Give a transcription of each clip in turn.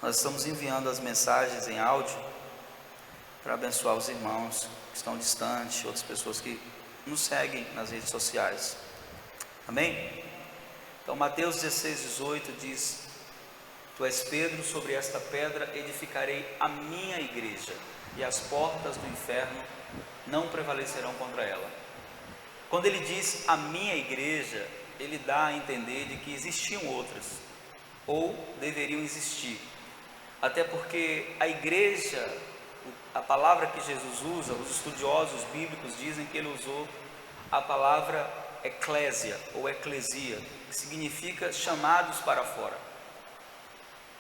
Nós estamos enviando as mensagens em áudio para abençoar os irmãos que estão distantes, outras pessoas que nos seguem nas redes sociais. Amém? Então Mateus 16:18 diz: Tu és Pedro, sobre esta pedra edificarei a minha igreja, e as portas do inferno não prevalecerão contra ela. Quando ele diz a minha igreja, ele dá a entender de que existiam outras, ou deveriam existir. Até porque a igreja, a palavra que Jesus usa, os estudiosos bíblicos dizem que ele usou a palavra eclésia ou eclesia, que significa chamados para fora,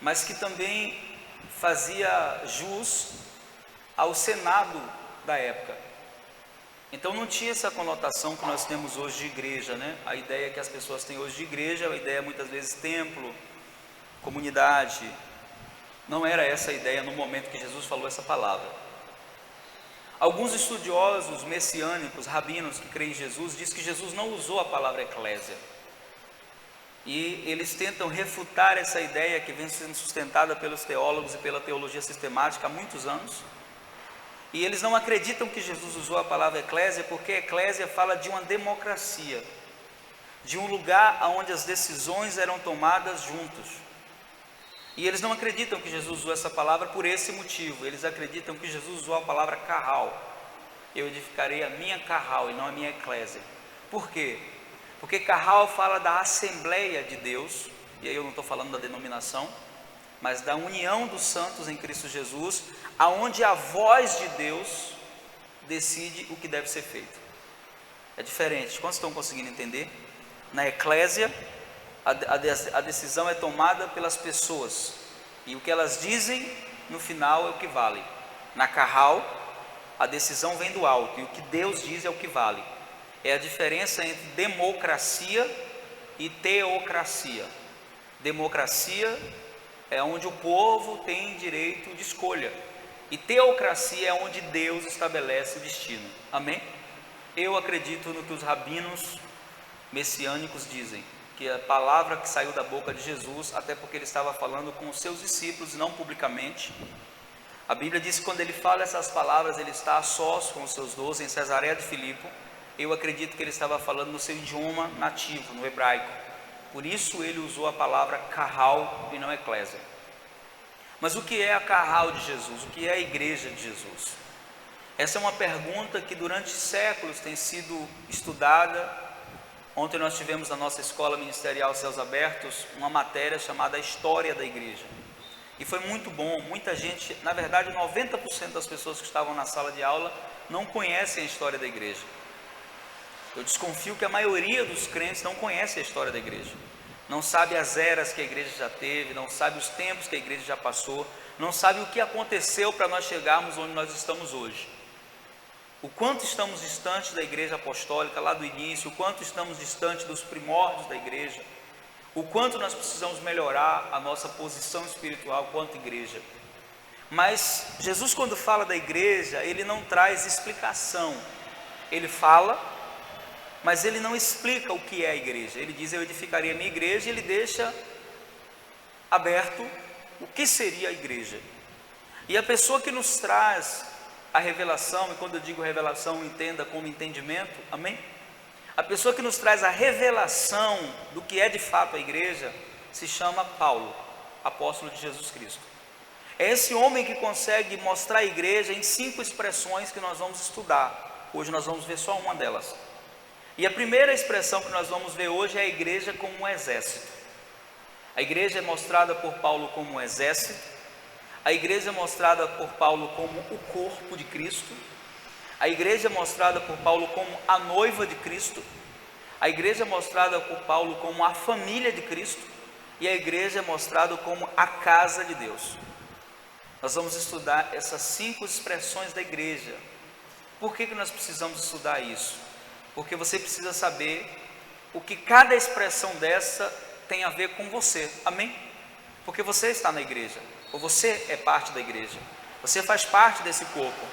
mas que também fazia jus ao Senado da época. Então não tinha essa conotação que nós temos hoje de igreja, né? A ideia que as pessoas têm hoje de igreja é a ideia muitas vezes templo, comunidade. Não era essa a ideia no momento que Jesus falou essa palavra. Alguns estudiosos messiânicos, rabinos que creem em Jesus, dizem que Jesus não usou a palavra eclésia. E eles tentam refutar essa ideia que vem sendo sustentada pelos teólogos e pela teologia sistemática há muitos anos. E eles não acreditam que Jesus usou a palavra eclésia, porque eclésia fala de uma democracia, de um lugar onde as decisões eram tomadas juntos. E eles não acreditam que Jesus usou essa palavra por esse motivo. Eles acreditam que Jesus usou a palavra carral. Eu edificarei a minha carral e não a minha eclésia. Por quê? Porque carral fala da Assembleia de Deus, e aí eu não estou falando da denominação, mas da união dos santos em Cristo Jesus, aonde a voz de Deus decide o que deve ser feito. É diferente. Quantos estão conseguindo entender? Na eclésia, a decisão é tomada pelas pessoas, e o que elas dizem no final é o que vale. Na carral, a decisão vem do alto, e o que Deus diz é o que vale. É a diferença entre democracia e teocracia. Democracia é onde o povo tem direito de escolha, e teocracia é onde Deus estabelece o destino. Amém? Eu acredito no que os rabinos messiânicos dizem, que a palavra que saiu da boca de Jesus, até porque ele estava falando com os seus discípulos e não publicamente. A Bíblia diz que quando ele fala essas palavras, ele está a sós com os seus 12 em Cesareia de Filipe. Eu acredito que ele estava falando no seu idioma nativo, no hebraico. Por isso ele usou a palavra carral e não eclésia. Mas o que é a carral de Jesus? O que é a igreja de Jesus? Essa é uma pergunta que durante séculos tem sido estudada. Ontem nós tivemos na nossa escola ministerial Céus Abertos uma matéria chamada História da Igreja. E foi muito bom. Muita gente, na verdade 90% das pessoas que estavam na sala de aula não conhecem a história da igreja. Eu desconfio que a maioria dos crentes não conhece a história da igreja. Não sabe as eras que a igreja já teve, não sabe os tempos que a igreja já passou, não sabe o que aconteceu para nós chegarmos onde nós estamos hoje. O quanto estamos distantes da igreja apostólica lá do início, o quanto estamos distantes dos primórdios da igreja, o quanto nós precisamos melhorar a nossa posição espiritual quanto igreja. Mas Jesus, quando fala da igreja, ele não traz explicação. Ele fala, mas ele não explica o que é a igreja. Ele diz: eu edificarei a minha igreja, e ele deixa aberto o que seria a igreja. E a pessoa que nos traz a revelação, e quando eu digo revelação, entenda como entendimento, amém? A pessoa que nos traz a revelação do que é de fato a igreja, se chama Paulo, apóstolo de Jesus Cristo. É esse homem que consegue mostrar a igreja em 5 expressões que nós vamos estudar. Hoje nós vamos ver só uma delas. E a primeira expressão que nós vamos ver hoje é a igreja como um exército. A igreja é mostrada por Paulo como um exército. A igreja é mostrada por Paulo como o corpo de Cristo. A igreja é mostrada por Paulo como a noiva de Cristo. A igreja é mostrada por Paulo como a família de Cristo. E a igreja é mostrada como a casa de Deus. Nós vamos estudar essas 5 expressões da igreja. Por que nós precisamos estudar isso? Porque você precisa saber o que cada expressão dessa tem a ver com você. Amém? Porque você está na igreja. Ou você é parte da igreja, você faz parte desse corpo.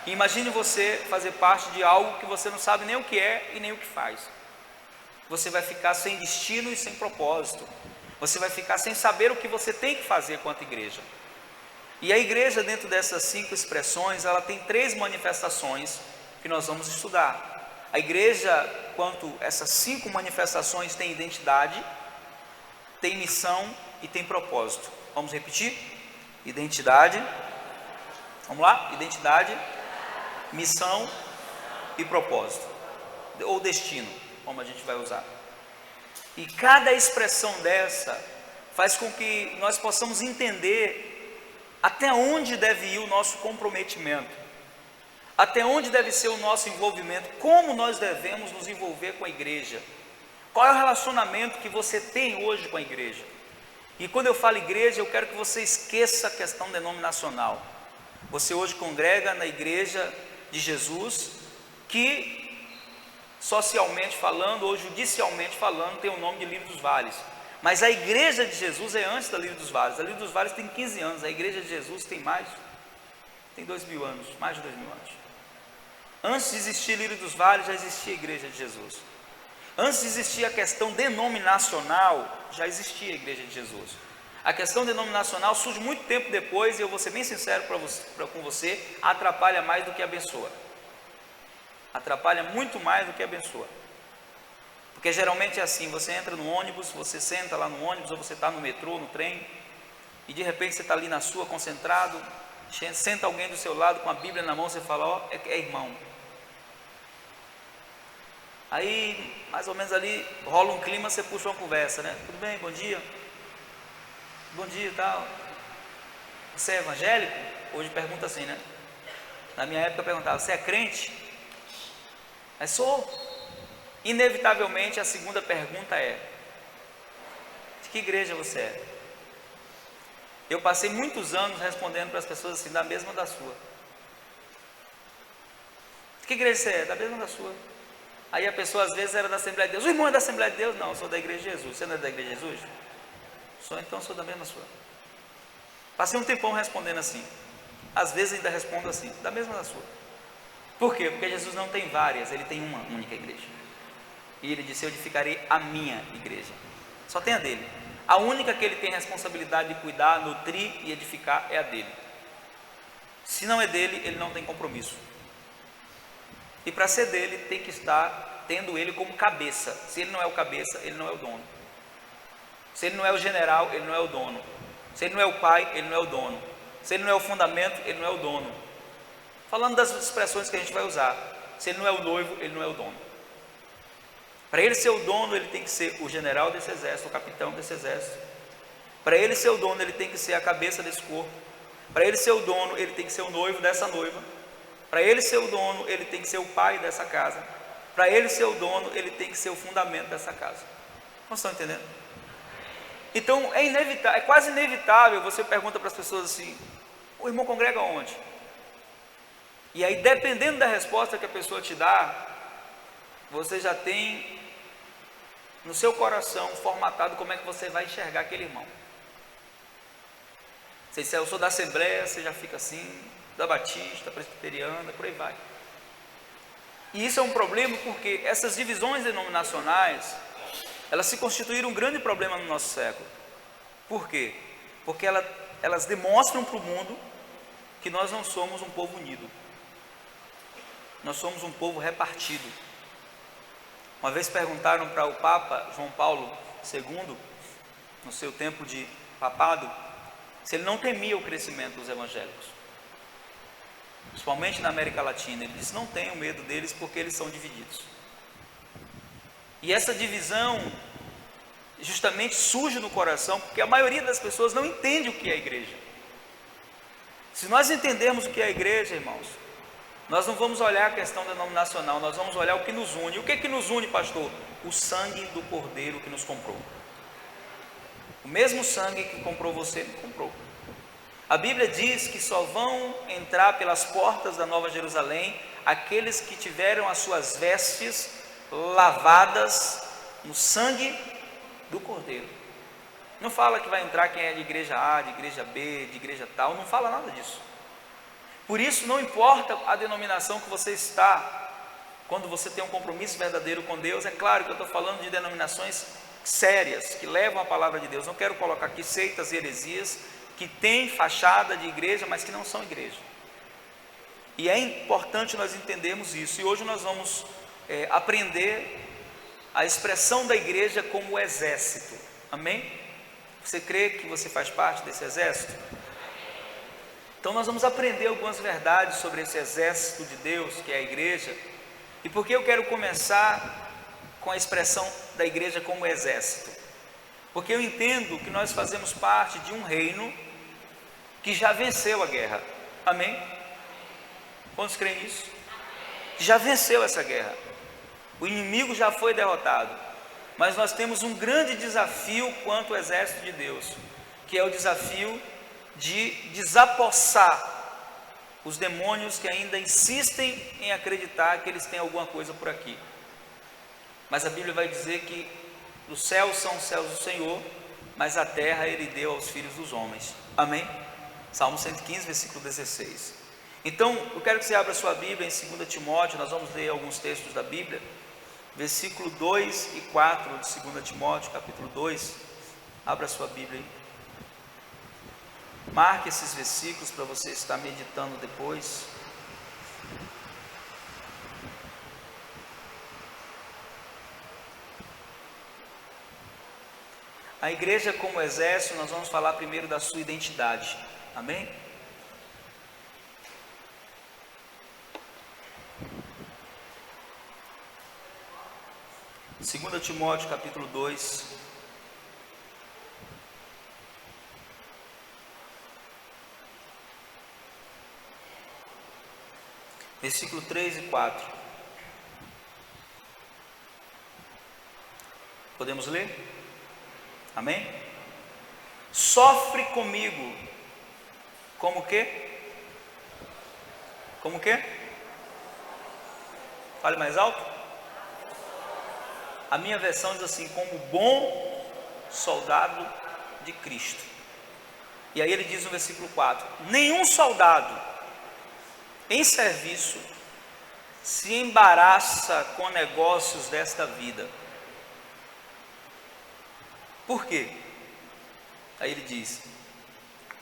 E imagine você fazer parte de algo que você não sabe nem o que é e nem o que faz. Você vai ficar sem destino e sem propósito. Você vai ficar sem saber o que você tem que fazer quanto igreja. E a igreja, dentro dessas 5 expressões, ela tem 3 manifestações que nós vamos estudar. A igreja, quanto essas 5 manifestações, tem identidade, tem missão e tem propósito. Vamos repetir? Identidade, vamos lá? Identidade, missão e propósito, ou destino, como a gente vai usar. E cada expressão dessa faz com que nós possamos entender até onde deve ir o nosso comprometimento, até onde deve ser o nosso envolvimento, como nós devemos nos envolver com a igreja, qual é o relacionamento que você tem hoje com a igreja. E quando eu falo igreja, eu quero que você esqueça a questão denominacional. Você hoje congrega na igreja de Jesus, que socialmente falando ou judicialmente falando tem o nome de Lírio dos Vales, mas a igreja de Jesus é antes da Lírio dos Vales. A Lírio dos Vales tem 15 anos, a igreja de Jesus tem 2.000 anos, mais de 2.000 anos. Antes de existir Lírio dos Vales, já existia a igreja de Jesus. Antes de existir a questão denominacional, já existia a igreja de Jesus. A questão denominacional surge muito tempo depois, e eu vou ser bem sincero com você, atrapalha mais do que abençoa. Atrapalha muito mais do que abençoa. Porque geralmente é assim, você entra no ônibus, você senta lá no ônibus, ou você está no metrô, no trem, e de repente você está ali na sua, concentrado, senta alguém do seu lado com a Bíblia na mão, você fala, ó, é irmão. Aí, mais ou menos ali, rola um clima, você puxa uma conversa, né? Tudo bem, bom dia? Bom dia e tal. Você é evangélico? Hoje pergunta assim, né? Na minha época eu perguntava, você é crente? Mas sou. Inevitavelmente a segunda pergunta é, de que igreja você é? Eu passei muitos anos respondendo para as pessoas assim, da mesma da sua. De que igreja você é? Da mesma da sua. Aí a pessoa às vezes era da Assembleia de Deus. O irmão é da Assembleia de Deus? Não, eu sou da Igreja de Jesus. Você não é da Igreja de Jesus? Sou, então sou da mesma sua. Passei um tempão respondendo assim. Às vezes ainda respondo assim, da mesma da sua. Por quê? Porque Jesus não tem várias, ele tem uma única igreja. E ele disse, eu edificarei a minha igreja. Só tem a dele. A única que ele tem responsabilidade de cuidar, nutrir e edificar é a dele. Se não é dele, ele não tem compromisso. E para ser dele, tem que estar tendo ele como cabeça. Se ele não é o cabeça, ele não é o dono. Se ele não é o general, ele não é o dono. Se ele não é o pai, ele não é o dono. Se ele não é o fundamento, ele não é o dono. Falando das expressões que a gente vai usar. Se ele não é o noivo, ele não é o dono. Para ele ser o dono, ele tem que ser o general desse exército, o capitão desse exército. Para ele ser o dono, ele tem que ser a cabeça desse corpo. Para ele ser o dono, ele tem que ser o noivo dessa noiva. Para ele ser o dono, ele tem que ser o pai dessa casa. Para ele ser o dono, ele tem que ser o fundamento dessa casa. Vocês estão entendendo? Então é inevitável, é quase inevitável. Você pergunta para as pessoas assim, o irmão congrega onde? E aí, dependendo da resposta que a pessoa te dá, você já tem no seu coração formatado como é que você vai enxergar aquele irmão. Se disser, eu sou da Assembleia, você já fica assim, da Batista, Presbiteriana, por aí vai. E isso é um problema porque essas divisões denominacionais, elas se constituíram um grande problema no nosso século. Por quê? Porque elas demonstram para o mundo que nós não somos um povo unido. Nós somos um povo repartido. Uma vez perguntaram para o Papa João Paulo II, no seu tempo de papado, se ele não temia o crescimento dos evangélicos, principalmente na América Latina. Ele disse, não tenho medo deles porque eles são divididos. E essa divisão justamente surge no coração porque a maioria das pessoas não entende o que é a igreja. Se nós entendermos o que é a igreja, irmãos, nós não vamos olhar a questão denominacional, nós vamos olhar o que nos une. O que é que nos une, pastor? O sangue do Cordeiro que nos comprou. O mesmo sangue que comprou você, me comprou. A Bíblia diz que só vão entrar pelas portas da Nova Jerusalém aqueles que tiveram as suas vestes lavadas no sangue do Cordeiro. Não fala que vai entrar quem é de igreja A, de igreja B, de igreja tal, não fala nada disso. Por isso não importa a denominação que você está, quando você tem um compromisso verdadeiro com Deus. É claro que eu estou falando de denominações sérias, que levam a palavra de Deus. Não quero colocar aqui seitas e heresias que têm fachada de igreja, mas que não são igreja. E é importante nós entendermos isso. E hoje nós vamos aprender a expressão da igreja como exército. Amém? Você crê que você faz parte desse exército? Então nós vamos aprender algumas verdades sobre esse exército de Deus, que é a igreja. E por que eu quero começar com a expressão da igreja como exército? Porque eu entendo que nós fazemos parte de um reino que já venceu a guerra. Amém? Quantos creem nisso? Já venceu essa guerra. O inimigo já foi derrotado. Mas nós temos um grande desafio quanto ao exército de Deus, que é o desafio de desapossar os demônios que ainda insistem em acreditar que eles têm alguma coisa por aqui. Mas a Bíblia vai dizer que os céus são os céus do Senhor, mas a terra Ele deu aos filhos dos homens. Amém? Salmo 115, versículo 16. Então, eu quero que você abra sua Bíblia em 2 Timóteo, nós vamos ler alguns textos da Bíblia, versículo 2 e 4 de 2 Timóteo, capítulo 2, abra sua Bíblia aí. Marque esses versículos para você estar meditando depois. A igreja como exército, nós vamos falar primeiro da sua identidade. Amém? Segunda Timóteo capítulo 2, versículo 3 e 4. Podemos ler? Amém? Sofre comigo, como o quê? Como o quê? Fale mais alto. A minha versão diz assim, como bom soldado de Cristo. E aí ele diz no versículo 4, nenhum soldado em serviço se embaraça com negócios desta vida. Por quê? Aí ele diz,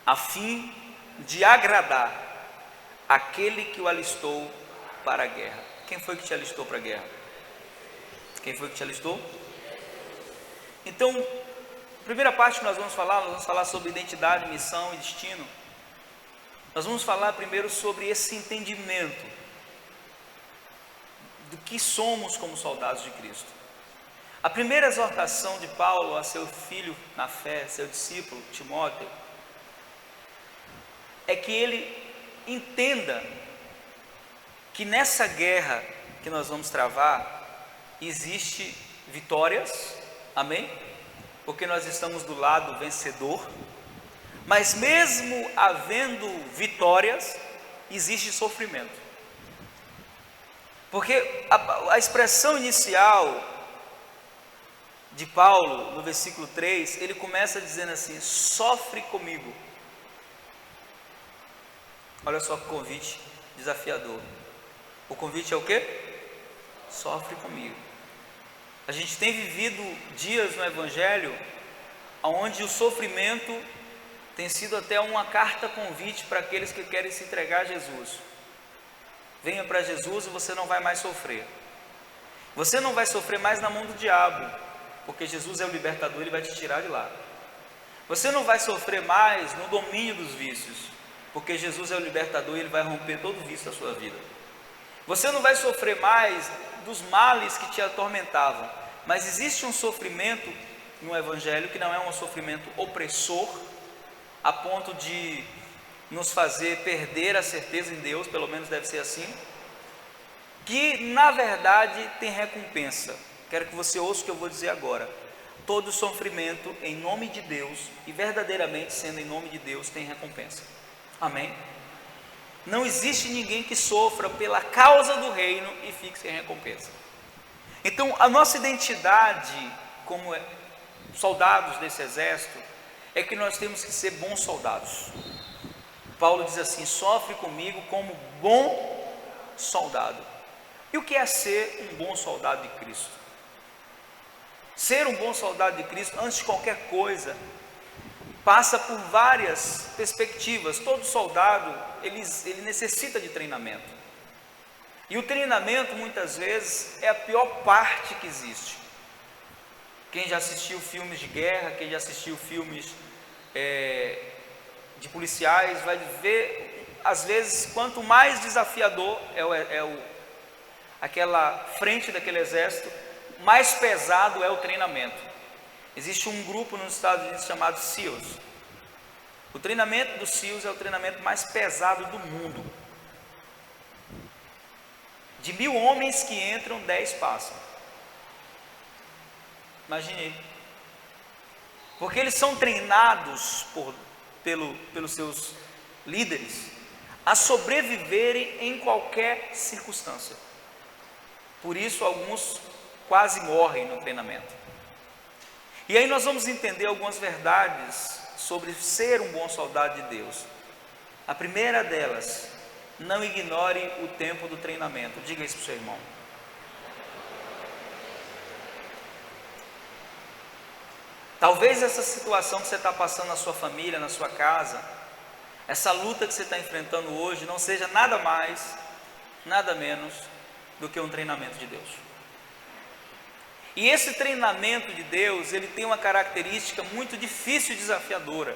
a fim de agradar aquele que o alistou para a guerra. Quem foi que te alistou para a guerra? Quem foi que te alistou? Então, a primeira parte que nós vamos falar sobre identidade, missão e destino. Nós vamos falar primeiro sobre esse entendimento do que somos como soldados de Cristo. A primeira exortação de Paulo a seu filho na fé, seu discípulo Timóteo, é que ele entenda que nessa guerra que nós vamos travar, existe vitórias, amém? Porque nós estamos do lado vencedor, mas mesmo havendo vitórias, existe sofrimento. Porque a expressão inicial de Paulo, no versículo 3, ele começa dizendo assim, sofre comigo. Olha só que convite desafiador. O convite é o quê? Sofre comigo. A gente tem vivido dias no Evangelho onde o sofrimento tem sido até uma carta convite para aqueles que querem se entregar a Jesus. Venha para Jesus e você não vai mais sofrer. Você não vai sofrer mais na mão do diabo, porque Jesus é o libertador, ele vai te tirar de lá. Você não vai sofrer mais no domínio dos vícios, porque Jesus é o libertador e ele vai romper todo o vício da sua vida. Você não vai sofrer mais dos males que te atormentavam, mas existe um sofrimento no Evangelho que não é um sofrimento opressor, a ponto de nos fazer perder a certeza em Deus, pelo menos deve ser assim, que na verdade tem recompensa. Quero que você ouça o que eu vou dizer agora. Todo sofrimento em nome de Deus, e verdadeiramente sendo em nome de Deus, tem recompensa. Amém? Não existe ninguém que sofra pela causa do reino e fique sem recompensa. Então a nossa identidade como soldados desse exército é que nós temos que ser bons soldados. Paulo diz assim, sofre comigo como bom soldado. E o que é ser um bom soldado de Cristo? Ser um bom soldado de Cristo, antes de qualquer coisa, passa por várias perspectivas. Todo soldado, ele necessita de treinamento. E o treinamento, muitas vezes, é a pior parte que existe. Quem já assistiu filmes de guerra, quem já assistiu filmes de policiais, vai ver, às vezes, quanto mais desafiador aquela frente daquele exército, mais pesado é o treinamento. Existe um grupo nos Estados Unidos chamado SEALs. O treinamento dos SEALs é o treinamento mais pesado do mundo. De 1000 homens que entram, 10 passam. Imagine. Porque eles são treinados pelos seus líderes a sobreviverem em qualquer circunstância. Por isso, alguns quase morrem no treinamento. E aí nós vamos entender algumas verdades sobre ser um bom soldado de Deus. A primeira delas, não ignore o tempo do treinamento. Diga isso para o seu irmão. Talvez essa situação que você está passando na sua família, na sua casa, essa luta que você está enfrentando hoje, não seja nada mais, nada menos do que um treinamento de Deus. E esse treinamento de Deus, ele tem uma característica muito difícil e desafiadora.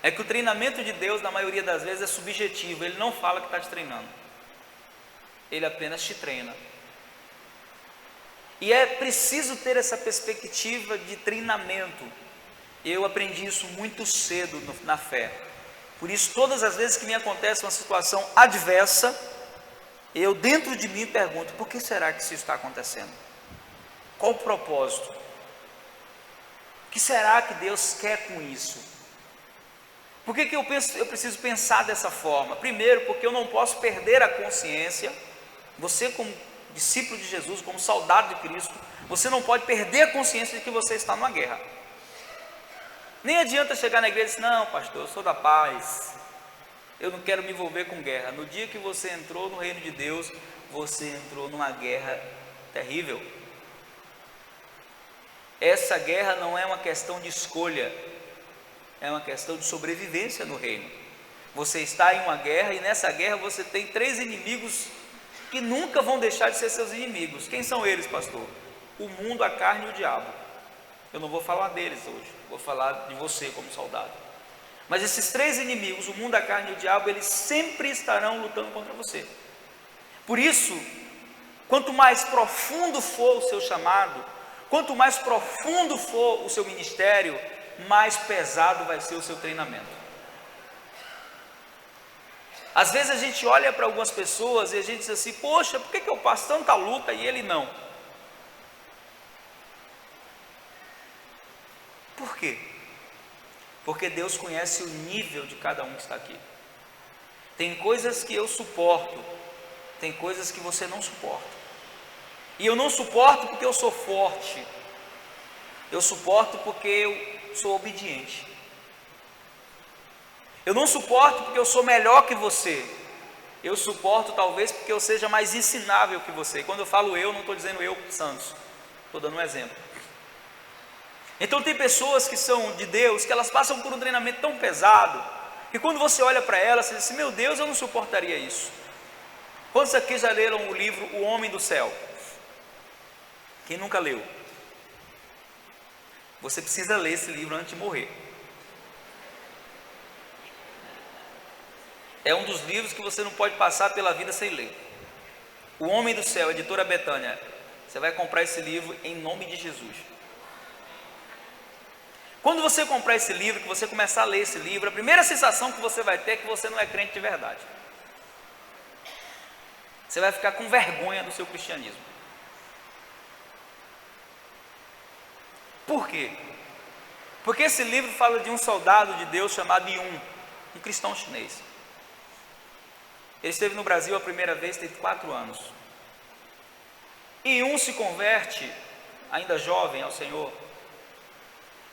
É que o treinamento de Deus, na maioria das vezes, é subjetivo. Ele não fala que está te treinando. Ele apenas te treina. E é preciso ter essa perspectiva de treinamento. Eu aprendi isso muito cedo na fé. Por isso, todas as vezes que me acontece uma situação adversa, eu dentro de mim pergunto, por que será que isso está acontecendo? Qual o propósito? O que será que Deus quer com isso? Por que eu preciso pensar dessa forma? Primeiro, porque eu não posso perder a consciência. Você, como discípulo de Jesus, como soldado de Cristo, você não pode perder a consciência de que você está numa guerra. Nem adianta chegar na igreja e dizer, não, pastor, eu sou da paz, eu não quero me envolver com guerra. No dia que você entrou no reino de Deus, você entrou numa guerra terrível. Essa guerra não é uma questão de escolha, é uma questão de sobrevivência no reino. Você está em uma guerra e nessa guerra você tem 3 inimigos que nunca vão deixar de ser seus inimigos. Quem são eles, pastor? O mundo, a carne e o diabo. Eu não vou falar deles hoje, vou falar de você como soldado. Mas esses 3 inimigos, o mundo, a carne e o diabo, eles sempre estarão lutando contra você. Por isso, quanto mais profundo for o seu chamado, quanto mais profundo for o seu ministério, mais pesado vai ser o seu treinamento. Às vezes a gente olha para algumas pessoas e a gente diz assim, poxa, por que eu passo tanta luta e ele não? Por quê? Porque Deus conhece o nível de cada um que está aqui. Tem coisas que eu suporto, tem coisas que você não suporta. E eu não suporto porque eu sou forte, eu suporto porque eu sou obediente. Eu não suporto porque eu sou melhor que você, eu suporto talvez porque eu seja mais ensinável que você. E quando eu falo eu, não estou dizendo eu, Santos, estou dando um exemplo. Então tem pessoas que são de Deus, que elas passam por um treinamento tão pesado, que quando você olha para elas, você diz assim, meu Deus, eu não suportaria isso. Quantos aqui já leram o livro O Homem do Céu? Quem nunca leu? Você precisa ler esse livro antes de morrer. É um dos livros que você não pode passar pela vida sem ler. O Homem do Céu, editora Betânia. Você vai comprar esse livro em nome de Jesus. Quando você comprar esse livro, que você começar a ler esse livro, a primeira sensação que você vai ter é que você não é crente de verdade. Você vai ficar com vergonha do seu cristianismo. Por quê? Porque esse livro fala de um soldado de Deus chamado Yun, um cristão chinês. Ele esteve no Brasil a primeira vez, tem 4 anos. E Yun se converte, ainda jovem, ao Senhor.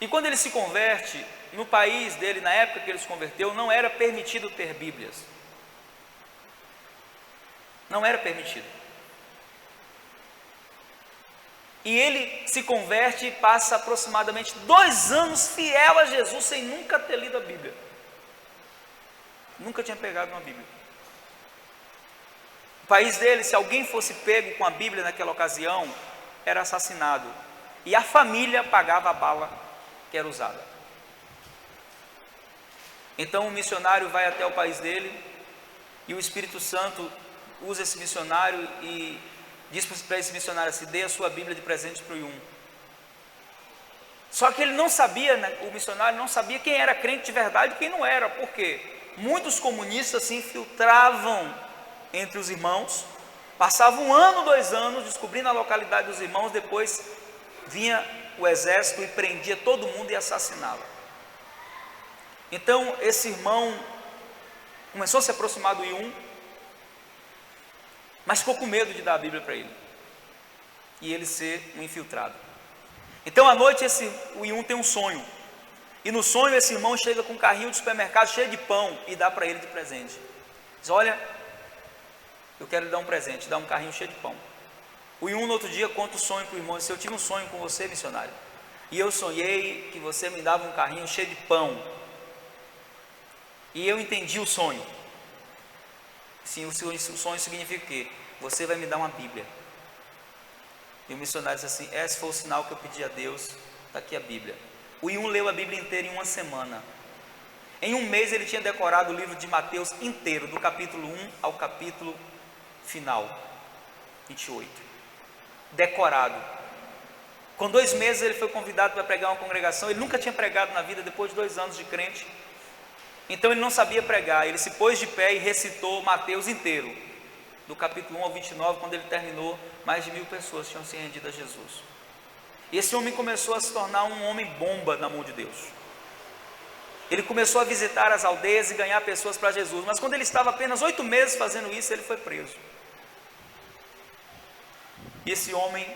E quando ele se converte, no país dele, na época que ele se converteu, não era permitido ter Bíblias. Não era permitido. E ele se converte e passa aproximadamente 2 anos fiel a Jesus, sem nunca ter lido a Bíblia. Nunca tinha pegado uma Bíblia. O país dele, se alguém fosse pego com a Bíblia naquela ocasião, era assassinado. E a família pagava a bala que era usada. Então o missionário vai até o país dele, e o Espírito Santo usa esse missionário e diz para esse missionário assim: dê a sua Bíblia de presente para o Yun. Só que ele não sabia, o missionário não sabia quem era crente de verdade e quem não era. Por quê? Muitos comunistas se infiltravam entre os irmãos, passavam 1 ano, 2 anos descobrindo a localidade dos irmãos, depois vinha o exército e prendia todo mundo e assassinava. Então esse irmão começou a se aproximar do Yun, mas ficou com medo de dar a Bíblia para ele e ele ser um infiltrado. Então à noite o Yun tem um sonho, e no sonho esse irmão chega com um carrinho de supermercado cheio de pão e dá para ele de presente. Diz: olha, eu quero lhe dar um presente, dá um carrinho cheio de pão. O Yun no outro dia conta o sonho para o irmão: diz: eu tive um sonho com você, missionário, e eu sonhei que você me dava um carrinho cheio de pão, e eu entendi o sonho. Sim, o sonho significa o quê? Você vai me dar uma Bíblia. E o missionário diz assim: esse foi o sinal que eu pedi a Deus, está aqui a Bíblia. O Yun leu a Bíblia inteira em 1 semana. Em 1 mês ele tinha decorado o livro de Mateus inteiro, do capítulo 1 ao capítulo final, 28. Decorado. Com 2 meses ele foi convidado para pregar uma congregação. Ele nunca tinha pregado na vida, depois de 2 anos de crente. Então ele não sabia pregar. Ele se pôs de pé e recitou Mateus inteiro, do capítulo 1 ao 29. Quando ele terminou, mais de 1000 pessoas tinham se rendido a Jesus. E esse homem começou a se tornar um homem bomba na mão de Deus. Ele começou a visitar as aldeias e ganhar pessoas para Jesus. Mas quando ele estava apenas 8 meses fazendo isso, ele foi preso. E esse homem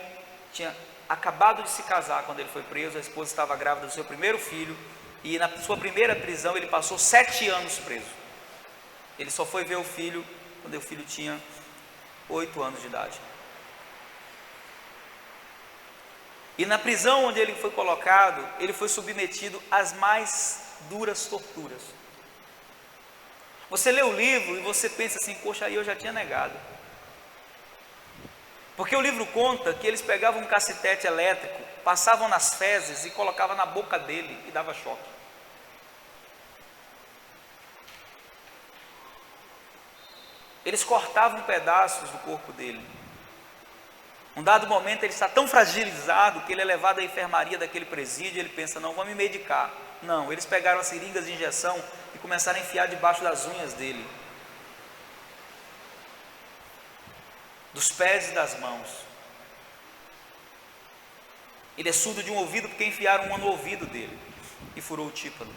tinha acabado de se casar quando ele foi preso. A esposa estava grávida do seu primeiro filho, e na sua primeira prisão ele passou 7 anos preso. Ele só foi ver o filho quando o filho tinha 8 anos de idade. E na prisão onde ele foi colocado, ele foi submetido às mais duras torturas. Você lê o livro e você pensa assim: poxa, aí eu já tinha negado. Porque o livro conta que eles pegavam um cacetete elétrico, passavam nas fezes e colocavam na boca dele e dava choque. Eles cortavam pedaços do corpo dele. Um dado momento ele está tão fragilizado que ele é levado à enfermaria daquele presídio. Ele pensa: não, vou me medicar. Não, eles pegaram as seringas de injeção e começaram a enfiar debaixo das unhas dele, dos pés e das mãos. Ele é surdo de um ouvido porque enfiaram uma no ouvido dele e furou o tímpano.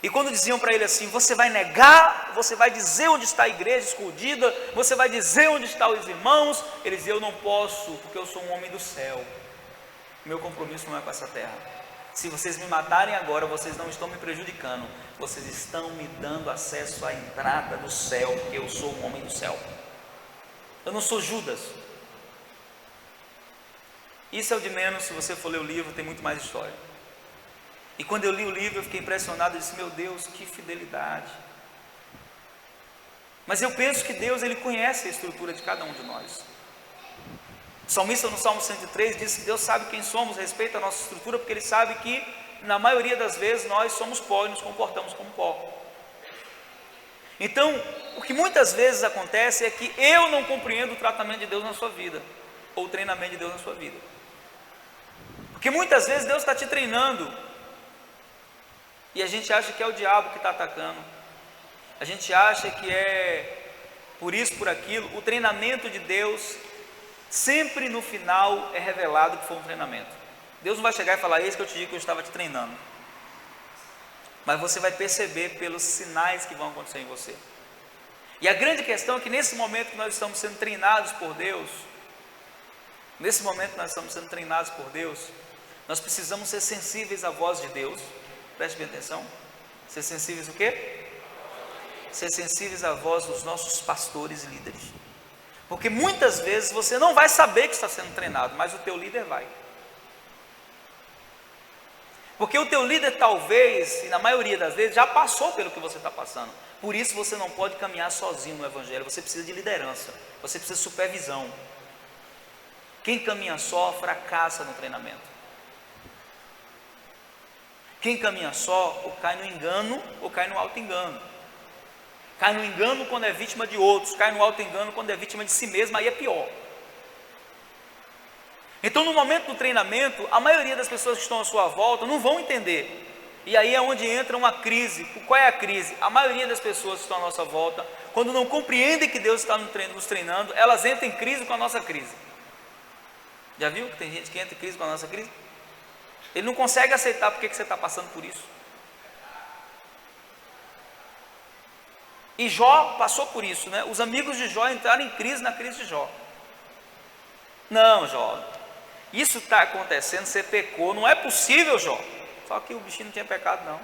E quando diziam para ele assim: você vai negar, você vai dizer onde está a igreja escondida, você vai dizer onde estão os irmãos, ele dizia: eu não posso, porque eu sou um homem do céu, meu compromisso não é com essa terra. Se vocês me matarem agora, vocês não estão me prejudicando, vocês estão me dando acesso à entrada do céu, porque eu sou um homem do céu. Eu não sou Judas. Isso é o de menos. Se você for ler o livro, tem muito mais história. E quando eu li o livro, eu fiquei impressionado. Eu disse: meu Deus, que fidelidade. Mas eu penso que Deus, Ele conhece a estrutura de cada um de nós. O salmista no Salmo 103 diz que Deus sabe quem somos, respeita a nossa estrutura, porque Ele sabe que na maioria das vezes nós somos pó e nos comportamos como pó. Então, o que muitas vezes acontece é que eu não compreendo o tratamento de Deus na sua vida, ou o treinamento de Deus na sua vida. Porque muitas vezes Deus está te treinando, e a gente acha que é o diabo que está atacando. A gente acha que é por isso, por aquilo. O treinamento de Deus, sempre no final é revelado que foi um treinamento. Deus não vai chegar e falar: eis que eu te digo que eu estava te treinando. Mas você vai perceber pelos sinais que vão acontecer em você. E a grande questão é que nesse momento que nós estamos sendo treinados por Deus, nós precisamos ser sensíveis à voz de Deus. Preste bem atenção. Ser sensíveis o quê? Ser sensíveis à voz dos nossos pastores e líderes. Porque muitas vezes você não vai saber que está sendo treinado, mas o teu líder vai. Porque o teu líder talvez, e na maioria das vezes, já passou pelo que você está passando. Por isso você não pode caminhar sozinho no Evangelho, você precisa de liderança, você precisa de supervisão. Quem caminha só fracassa no treinamento. Quem caminha só ou cai no engano ou cai no auto-engano. Cai no engano quando é vítima de outros, cai no auto-engano quando é vítima de si mesmo, aí é pior. Então, no momento do treinamento, a maioria das pessoas que estão à sua volta não vão entender. E aí é onde entra uma crise. Qual é a crise? A maioria das pessoas que estão à nossa volta, quando não compreendem que Deus está nos treinando, elas entram em crise com a nossa crise. Já viu que tem gente que entra em crise com a nossa crise? Ele não consegue aceitar porque que você está passando por isso. E Jó passou por isso, né? Os amigos de Jó entraram em crise na crise de Jó. Não, Jó, isso está acontecendo, você pecou, não é possível, Jó. Só que o bichinho não tinha pecado, não.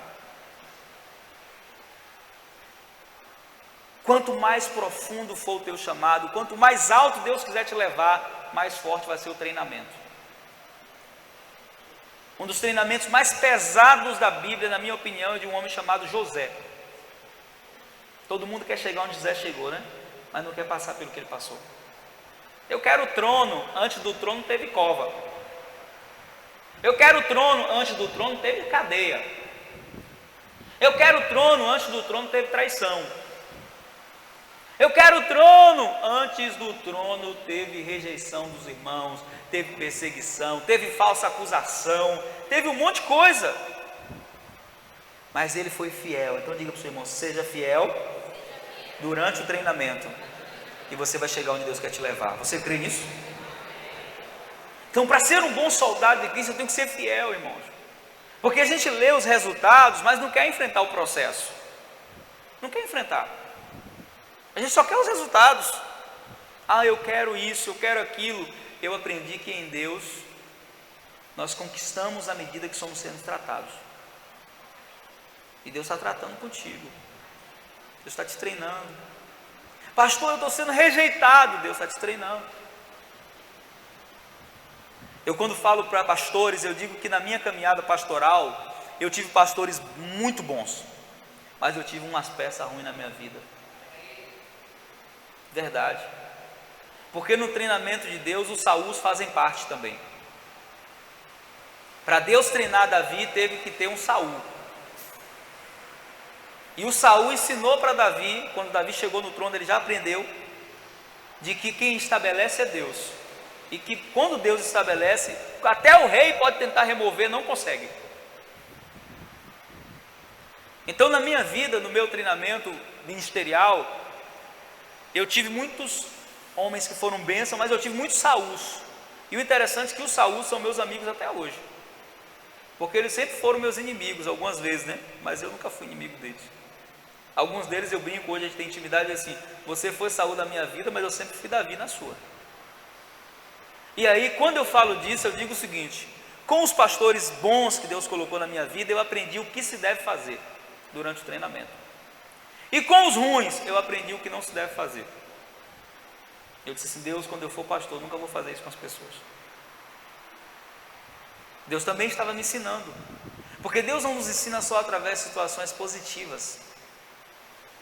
Quanto mais profundo for o teu chamado, quanto mais alto Deus quiser te levar, mais forte vai ser o treinamento. Um dos treinamentos mais pesados da Bíblia, na minha opinião, é de um homem chamado José. Todo mundo quer chegar onde José chegou, né? Mas não quer passar pelo que ele passou. Eu quero o trono, antes do trono teve cova. Eu quero o trono, antes do trono teve cadeia. Eu quero o trono, antes do trono teve traição. Eu quero o trono, antes do trono teve rejeição dos irmãos, teve perseguição, teve falsa acusação, teve um monte de coisa. Mas ele foi fiel. Então diga para o seu irmão, seja fiel durante o treinamento, e você vai chegar onde Deus quer te levar. Você crê nisso? Então, para ser um bom soldado de Cristo, eu tenho que ser fiel, irmãos. Porque a gente lê os resultados, mas não quer enfrentar o processo. Não quer enfrentar. A gente só quer os resultados. Ah, eu quero isso, eu quero aquilo. Eu aprendi que em Deus nós conquistamos à medida que somos sendo tratados. E Deus está tratando contigo. Deus está te treinando. Pastor, eu estou sendo rejeitado. Deus está te treinando. Eu quando falo para pastores, eu digo que na minha caminhada pastoral, eu tive pastores muito bons, mas eu tive umas peças ruins na minha vida. Verdade. Porque no treinamento de Deus, os Saúls fazem parte também. Para Deus treinar Davi, teve que ter um Saul. E o Saul ensinou para Davi, quando Davi chegou no trono, ele já aprendeu, de que quem estabelece é Deus. E que quando Deus estabelece, até o rei pode tentar remover, não consegue. Então na minha vida, no meu treinamento ministerial, eu tive muitos homens que foram bênçãos, mas eu tive muitos Saúls. E o interessante é que os Saúls são meus amigos até hoje. Porque eles sempre foram meus inimigos, algumas vezes, né? Mas eu nunca fui inimigo deles. Alguns deles eu brinco, hoje a gente tem intimidade assim, você foi Saul da minha vida, mas eu sempre fui Davi na sua. E aí, quando eu falo disso, eu digo o seguinte: com os pastores bons que Deus colocou na minha vida, eu aprendi o que se deve fazer durante o treinamento. E com os ruins, eu aprendi o que não se deve fazer. Eu disse assim: Deus, quando eu for pastor, nunca vou fazer isso com as pessoas. Deus também estava me ensinando. Porque Deus não nos ensina só através de situações positivas.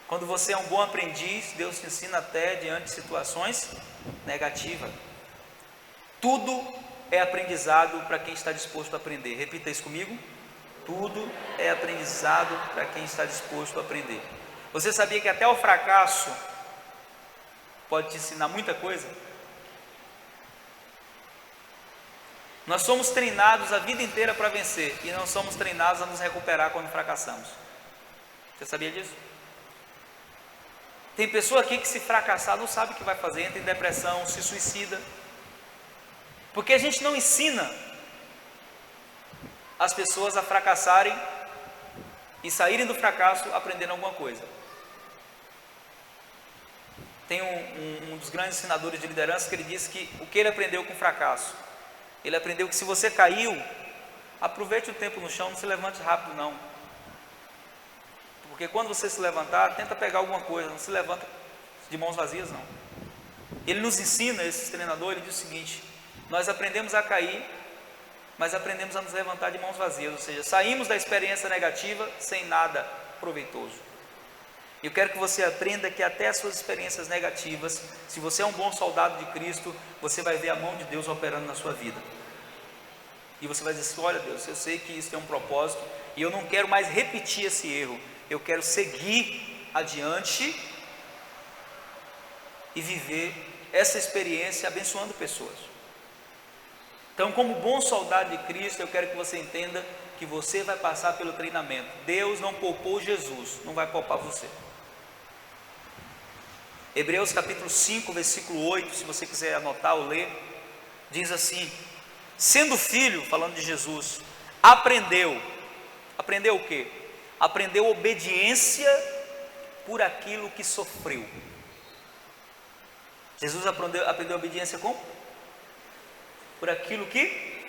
Quando você é um bom aprendiz, Deus te ensina até diante de situações negativas. Tudo é aprendizado para quem está disposto a aprender. Repita isso comigo. Tudo é aprendizado para quem está disposto a aprender. Você sabia que até o fracasso pode te ensinar muita coisa? Nós somos treinados a vida inteira para vencer e não somos treinados a nos recuperar quando fracassamos. Você sabia disso? Tem pessoa aqui que se fracassar não sabe o que vai fazer, entra em depressão, se suicida. Porque a gente não ensina as pessoas a fracassarem e saírem do fracasso aprendendo alguma coisa. Tem um dos grandes ensinadores de liderança que ele disse que o que ele aprendeu com o fracasso? Ele aprendeu que se você caiu, aproveite o tempo no chão, não se levante rápido não. Porque quando você se levantar, tenta pegar alguma coisa, não se levanta de mãos vazias não. Ele nos ensina, esse treinador, ele diz o seguinte: nós aprendemos a cair, mas aprendemos a nos levantar de mãos vazias, ou seja, saímos da experiência negativa sem nada proveitoso. Eu quero que você aprenda que até as suas experiências negativas, se você é um bom soldado de Cristo, você vai ver a mão de Deus operando na sua vida. E você vai dizer assim: olha Deus, eu sei que isso tem um propósito, e eu não quero mais repetir esse erro, eu quero seguir adiante e viver essa experiência abençoando pessoas. Então, como bom soldado de Cristo, eu quero que você entenda que você vai passar pelo treinamento. Deus não poupou Jesus, não vai poupar você. Hebreus capítulo 5, versículo 8, se você quiser anotar ou ler, diz assim: sendo filho, falando de Jesus, aprendeu o quê? Aprendeu obediência por aquilo que sofreu. Jesus aprendeu obediência como? Por aquilo que...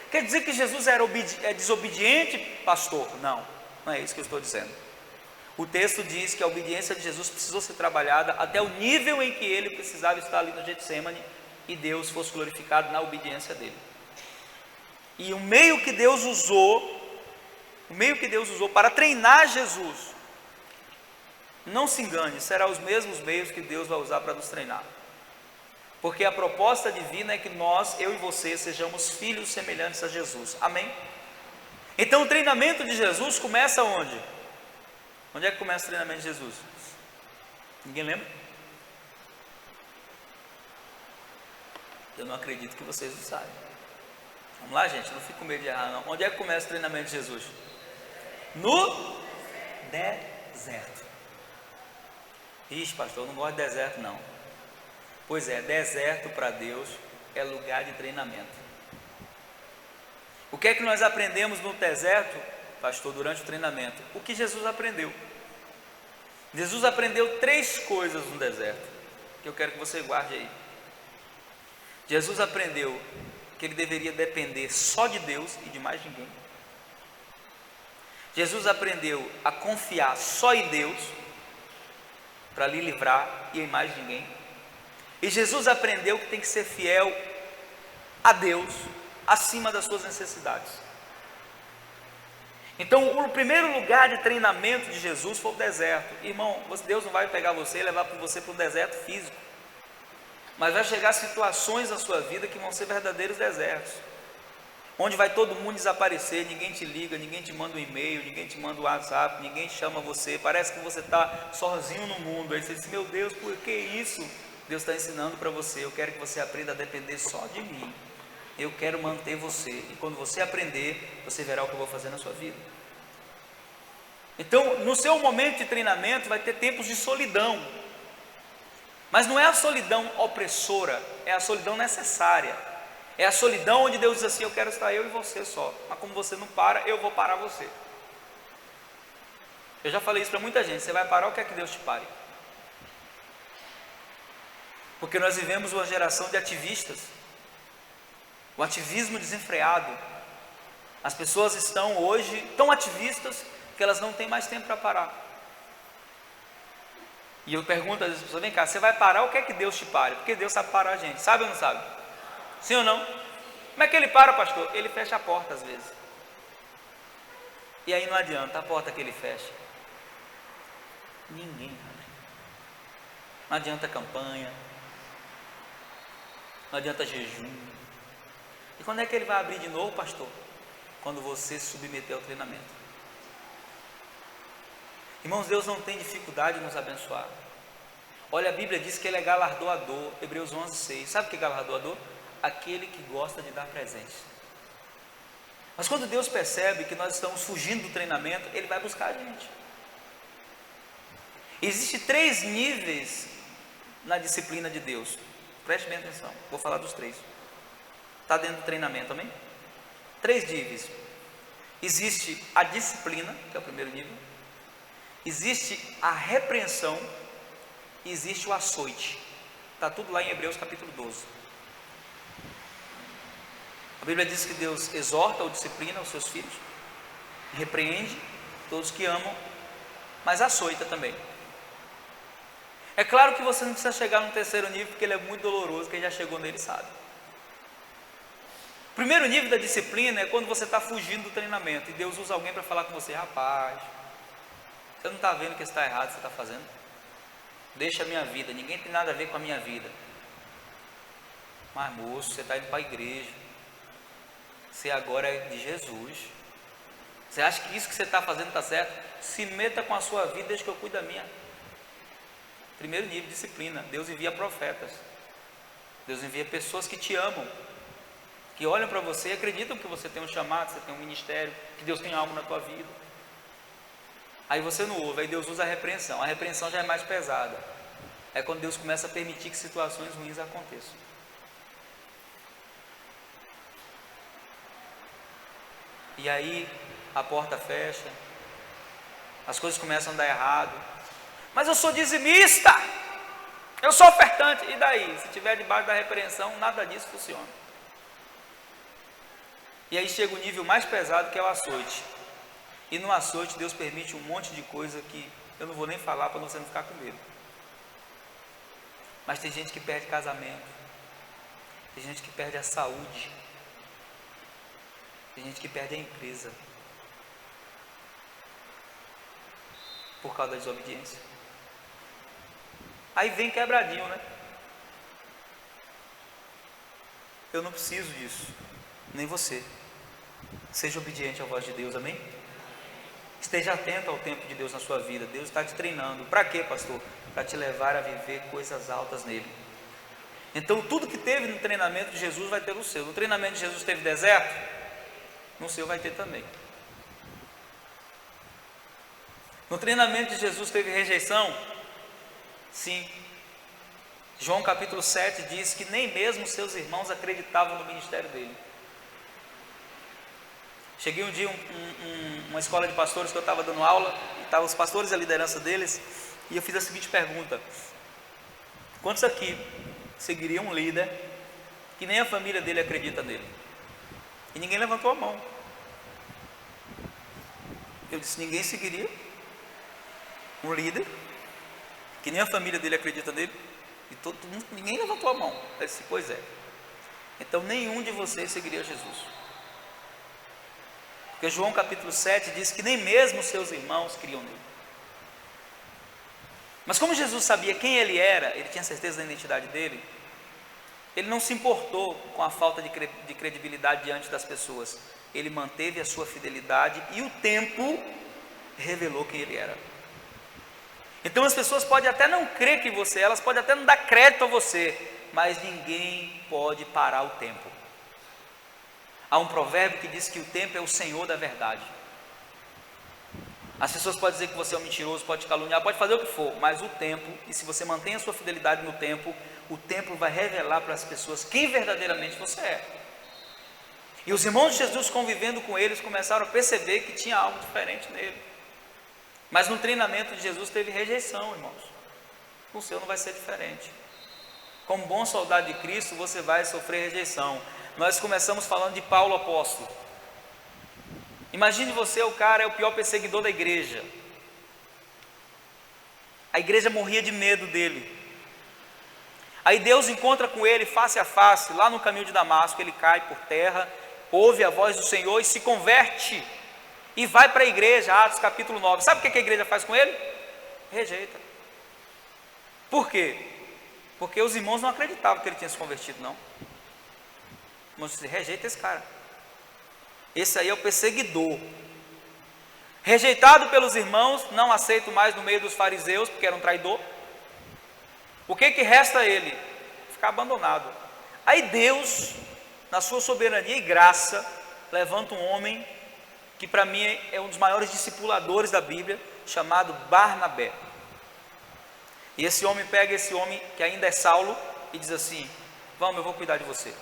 Quer dizer que Jesus é desobediente, pastor? Não é isso que eu estou dizendo. O texto diz que a obediência de Jesus precisou ser trabalhada até o nível em que ele precisava estar ali no Getsemane e Deus fosse glorificado na obediência dele. E o meio que Deus usou para treinar Jesus, não se engane, será os mesmos meios que Deus vai usar para nos treinar. Porque a proposta divina é que nós, eu e você, sejamos filhos semelhantes a Jesus. Amém? Então o treinamento de Jesus começa onde? Onde é que começa o treinamento de Jesus? Ninguém lembra? Eu não acredito que vocês não sabem. Vamos lá, gente, não fique com medo de errar não. Onde é que começa o treinamento de Jesus? No deserto. Ixi, pastor, eu não gosto de deserto não. Pois é, deserto para Deus é lugar de treinamento. O que é que nós aprendemos no deserto, pastor, durante o treinamento? O que Jesus aprendeu? Jesus aprendeu 3 coisas no deserto, que eu quero que você guarde aí. Jesus aprendeu que ele deveria depender só de Deus e de mais ninguém. Jesus aprendeu a confiar só em Deus, para lhe livrar, e em mais ninguém. E Jesus aprendeu que tem que ser fiel a Deus, acima das suas necessidades. Então, o primeiro lugar de treinamento de Jesus foi o deserto. Irmão, Deus não vai pegar você e levar você para um deserto físico, mas vai chegar situações na sua vida que vão ser verdadeiros desertos, onde vai todo mundo desaparecer, ninguém te liga, ninguém te manda um e-mail, ninguém te manda um WhatsApp, ninguém chama você, parece que você está sozinho no mundo. Aí você diz: meu Deus, por que isso? Deus está ensinando para você: eu quero que você aprenda a depender só de mim, eu quero manter você, e quando você aprender, você verá o que eu vou fazer na sua vida. Então, no seu momento de treinamento, vai ter tempos de solidão, mas não é a solidão opressora, é a solidão necessária, é a solidão onde Deus diz assim: eu quero estar eu e você só, mas como você não para, eu vou parar você. Eu já falei isso para muita gente: você vai parar, o que é que Deus te pare? Porque nós vivemos uma geração de ativistas, o ativismo desenfreado. As pessoas estão hoje tão ativistas que elas não têm mais tempo para parar. E eu pergunto às vezes às pessoas: vem cá, você vai parar, o que é que Deus te pare? Porque Deus sabe parar a gente, sabe ou não sabe? Sim ou não? Como é que ele para, pastor? Ele fecha a porta às vezes. E aí não adianta, a porta que ele fecha, ninguém abre. Não adianta campanha, não adianta jejum. E quando é que ele vai abrir de novo, pastor? Quando você se submeter ao treinamento. Irmãos, Deus não tem dificuldade em nos abençoar. Olha, a Bíblia diz que ele é galardoador. Hebreus 11:6. Sabe o que é galardoador? Aquele que gosta de dar presentes. Mas quando Deus percebe que nós estamos fugindo do treinamento, ele vai buscar a gente. Existem 3 níveis na disciplina de Deus. Preste bem atenção, vou falar dos 3. Está dentro do treinamento, amém? 3 níveis. Existe a disciplina, que é o primeiro nível. Existe a repreensão. E existe o açoite. Está tudo lá em Hebreus capítulo 12. A Bíblia diz que Deus exorta ou disciplina os seus filhos, repreende todos que amam, mas açoita também. É claro que você não precisa chegar no terceiro nível, porque ele é muito doloroso, quem já chegou nele sabe. O primeiro nível da disciplina é quando você está fugindo do treinamento, e Deus usa alguém para falar com você: rapaz, você não está vendo que está errado, você está fazendo? Deixa a minha vida, ninguém tem nada a ver com a minha vida. Mas moço, você está indo para a igreja, você agora é de Jesus, você acha que isso que você está fazendo está certo? Se meta com a sua vida, deixa que eu cuido da minha. Primeiro nível, disciplina. Deus envia profetas, Deus envia pessoas que te amam, que olham para você e acreditam que você tem um chamado, você tem um ministério, que Deus tem algo na tua vida. Aí você não ouve, aí Deus usa a repreensão. A repreensão já é mais pesada, é quando Deus começa a permitir que situações ruins aconteçam. E aí a porta fecha, as coisas começam a dar errado. Mas eu sou dizimista, eu sou ofertante. E daí? Se estiver debaixo da repreensão, nada disso funciona. E aí chega o nível mais pesado, que é o açoite. E no açoite Deus permite um monte de coisa que eu não vou nem falar para você não ficar com medo. Mas tem gente que perde casamento, tem gente que perde a saúde, tem gente que perde a empresa por causa da desobediência. Aí vem quebradinho, né? Eu não preciso disso, nem você. Seja obediente à voz de Deus, amém? Esteja atento ao tempo de Deus na sua vida. Deus está te treinando. Para quê, pastor? Para te levar a viver coisas altas nele. Então tudo que teve no treinamento de Jesus vai ter no seu. No treinamento de Jesus teve deserto, no seu vai ter também. No treinamento de Jesus teve rejeição? Sim. João capítulo 7 diz que nem mesmo seus irmãos acreditavam no ministério dele. Cheguei um dia uma escola de pastores que eu estava dando aula, e estavam os pastores e a liderança deles, e eu fiz a seguinte pergunta: quantos aqui seguiriam um líder que nem a família dele acredita nele? E ninguém levantou a mão. Eu disse: ninguém seguiria um líder que nem a família dele acredita nele? E ninguém levantou a mão. Eu disse: pois é. Então nenhum de vocês seguiria Jesus. Porque João capítulo 7 diz que nem mesmo seus irmãos criam nele. Mas como Jesus sabia quem ele era, ele tinha certeza da identidade dele, ele não se importou com a falta de credibilidade diante das pessoas. Ele manteve a sua fidelidade e o tempo revelou quem ele era. Então as pessoas podem até não crer que você, elas podem até não dar crédito a você, mas ninguém pode parar o tempo. Há um provérbio que diz que o tempo é o senhor da verdade. As pessoas podem dizer que você é um mentiroso, pode te caluniar, pode fazer o que for, mas o tempo, e se você mantém a sua fidelidade no tempo, o tempo vai revelar para as pessoas quem verdadeiramente você é. E os irmãos de Jesus, convivendo com eles, começaram a perceber que tinha algo diferente nele. Mas no treinamento de Jesus teve rejeição, irmãos. O seu não vai ser diferente. Como bom soldado de Cristo, você vai sofrer rejeição. Nós começamos falando de Paulo apóstolo. Imagine você, o cara é o pior perseguidor da igreja. A igreja morria de medo dele. Aí Deus encontra com ele face a face, lá no caminho de Damasco. Ele cai por terra, ouve a voz do Senhor e se converte. E vai para a igreja, Atos capítulo 9. Sabe o que a igreja faz com ele? Rejeita. Por quê? Porque os irmãos não acreditavam que ele tinha se convertido, não. Irmãos, rejeita esse cara. Esse aí é o perseguidor. Rejeitado pelos irmãos, não aceito mais no meio dos fariseus, porque era um traidor. O que resta a ele? Ficar abandonado. Aí Deus, na sua soberania e graça, levanta um homem que para mim é um dos maiores discipuladores da Bíblia, chamado Barnabé. E esse homem pega esse homem que ainda é Saulo e diz assim: vamos, eu vou cuidar de você.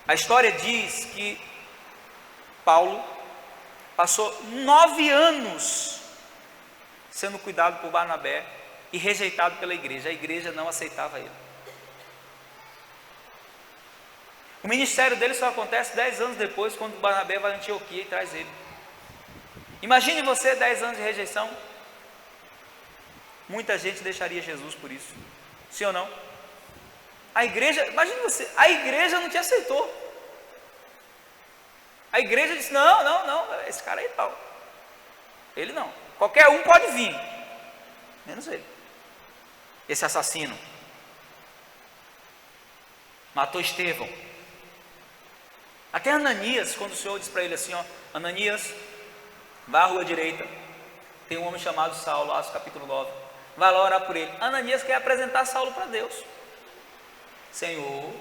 A história diz que Paulo passou 9 anos sendo cuidado por Barnabé e rejeitado pela igreja. A igreja não aceitava ele. O ministério dele só acontece 10 anos depois, quando Barnabé vai a Antioquia e traz ele. Imagine você 10 anos de rejeição. muita gente deixaria Jesus por isso. Sim ou não? A igreja, imagine você, a igreja não te aceitou. A igreja disse, não, esse cara aí tal. Ele não. Qualquer um pode vir, menos ele. Esse assassino matou Estevão. Até Ananias, quando o Senhor disse para ele assim, ó, Ananias, vá à rua direita, tem um homem chamado Saulo, Atos capítulo 9, vai lá orar por ele. Ananias quer apresentar Saulo para Deus. Senhor,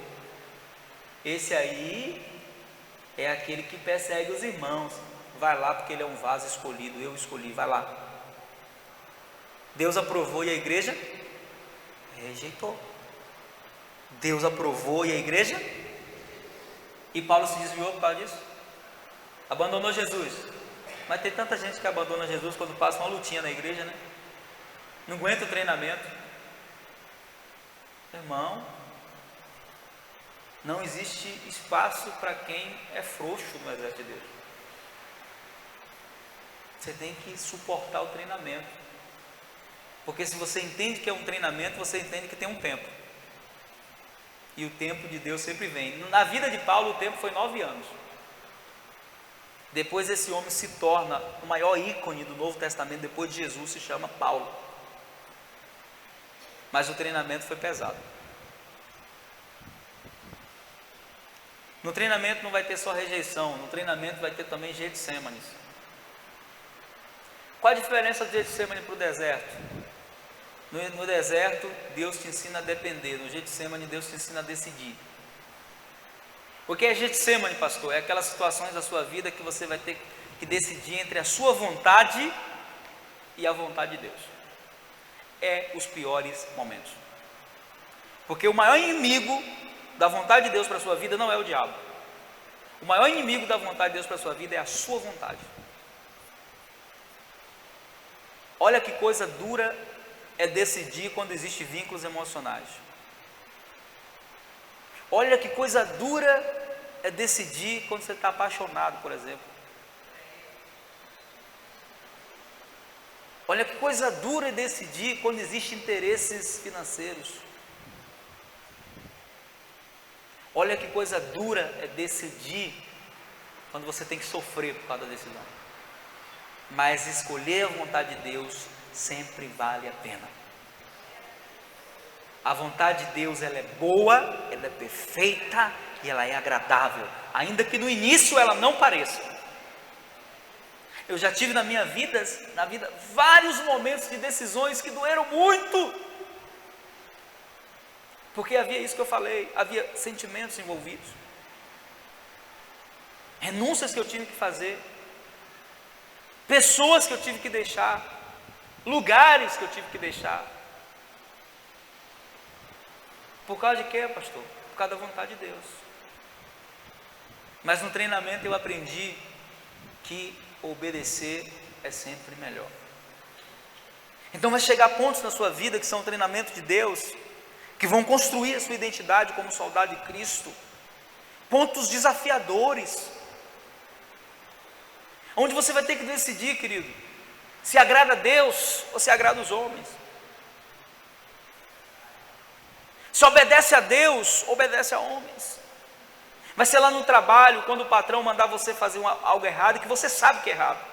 esse aí é aquele que persegue os irmãos, vai lá porque ele é um vaso escolhido, eu escolhi, vai lá. Deus aprovou e a igreja rejeitou. Deus aprovou e a igreja, e Paulo se desviou por causa disso, abandonou Jesus. Mas tem tanta gente que abandona Jesus quando passa uma lutinha na igreja, né? Não aguenta o treinamento. Irmão, não existe espaço para quem é frouxo no exército de Deus. Você tem que suportar o treinamento, porque se você entende que é um treinamento, você entende que tem um tempo, e o tempo de Deus sempre vem. Na vida de Paulo o tempo foi 9 anos. Depois esse homem se torna o maior ícone do Novo Testamento, depois de Jesus, se chama Paulo. Mas o treinamento foi pesado. No treinamento não vai ter só rejeição, no treinamento vai ter também Getsêmanes. Qual a diferença do Getsemane para o deserto? No deserto, Deus te ensina a depender, no Getsemane, Deus te ensina a decidir. O que é Getsemane, pastor? É aquelas situações da sua vida que você vai ter que decidir entre a sua vontade e a vontade de Deus. É os piores momentos. Porque o maior inimigo da vontade de Deus para a sua vida não é o diabo. O maior inimigo da vontade de Deus para a sua vida é a sua vontade. Olha que coisa dura é decidir quando existem vínculos emocionais. Olha que coisa dura é decidir quando você está apaixonado, por exemplo. Olha que coisa dura é decidir quando existem interesses financeiros. Olha que coisa dura é decidir quando você tem que sofrer por causa da decisão. Mas escolher a vontade de Deus sempre vale a pena. A vontade de Deus, ela é boa, ela é perfeita e ela é agradável, ainda que no início ela não pareça. Eu já tive na minha vida, vários momentos de decisões que doeram muito, porque havia isso que eu falei, havia sentimentos envolvidos, renúncias que eu tive que fazer, pessoas que eu tive que deixar, lugares que eu tive que deixar. Por causa de quê, pastor? Por causa da vontade de Deus. Mas no treinamento eu aprendi que obedecer é sempre melhor. Então vai chegar pontos na sua vida que são um treinamento de Deus, que vão construir a sua identidade como soldado de Cristo. Pontos desafiadores, onde você vai ter que decidir, querido, se agrada a Deus ou se agrada os homens. Se obedece a Deus, obedece a homens. Vai ser lá no trabalho, quando o patrão mandar você fazer algo errado, que você sabe que é errado.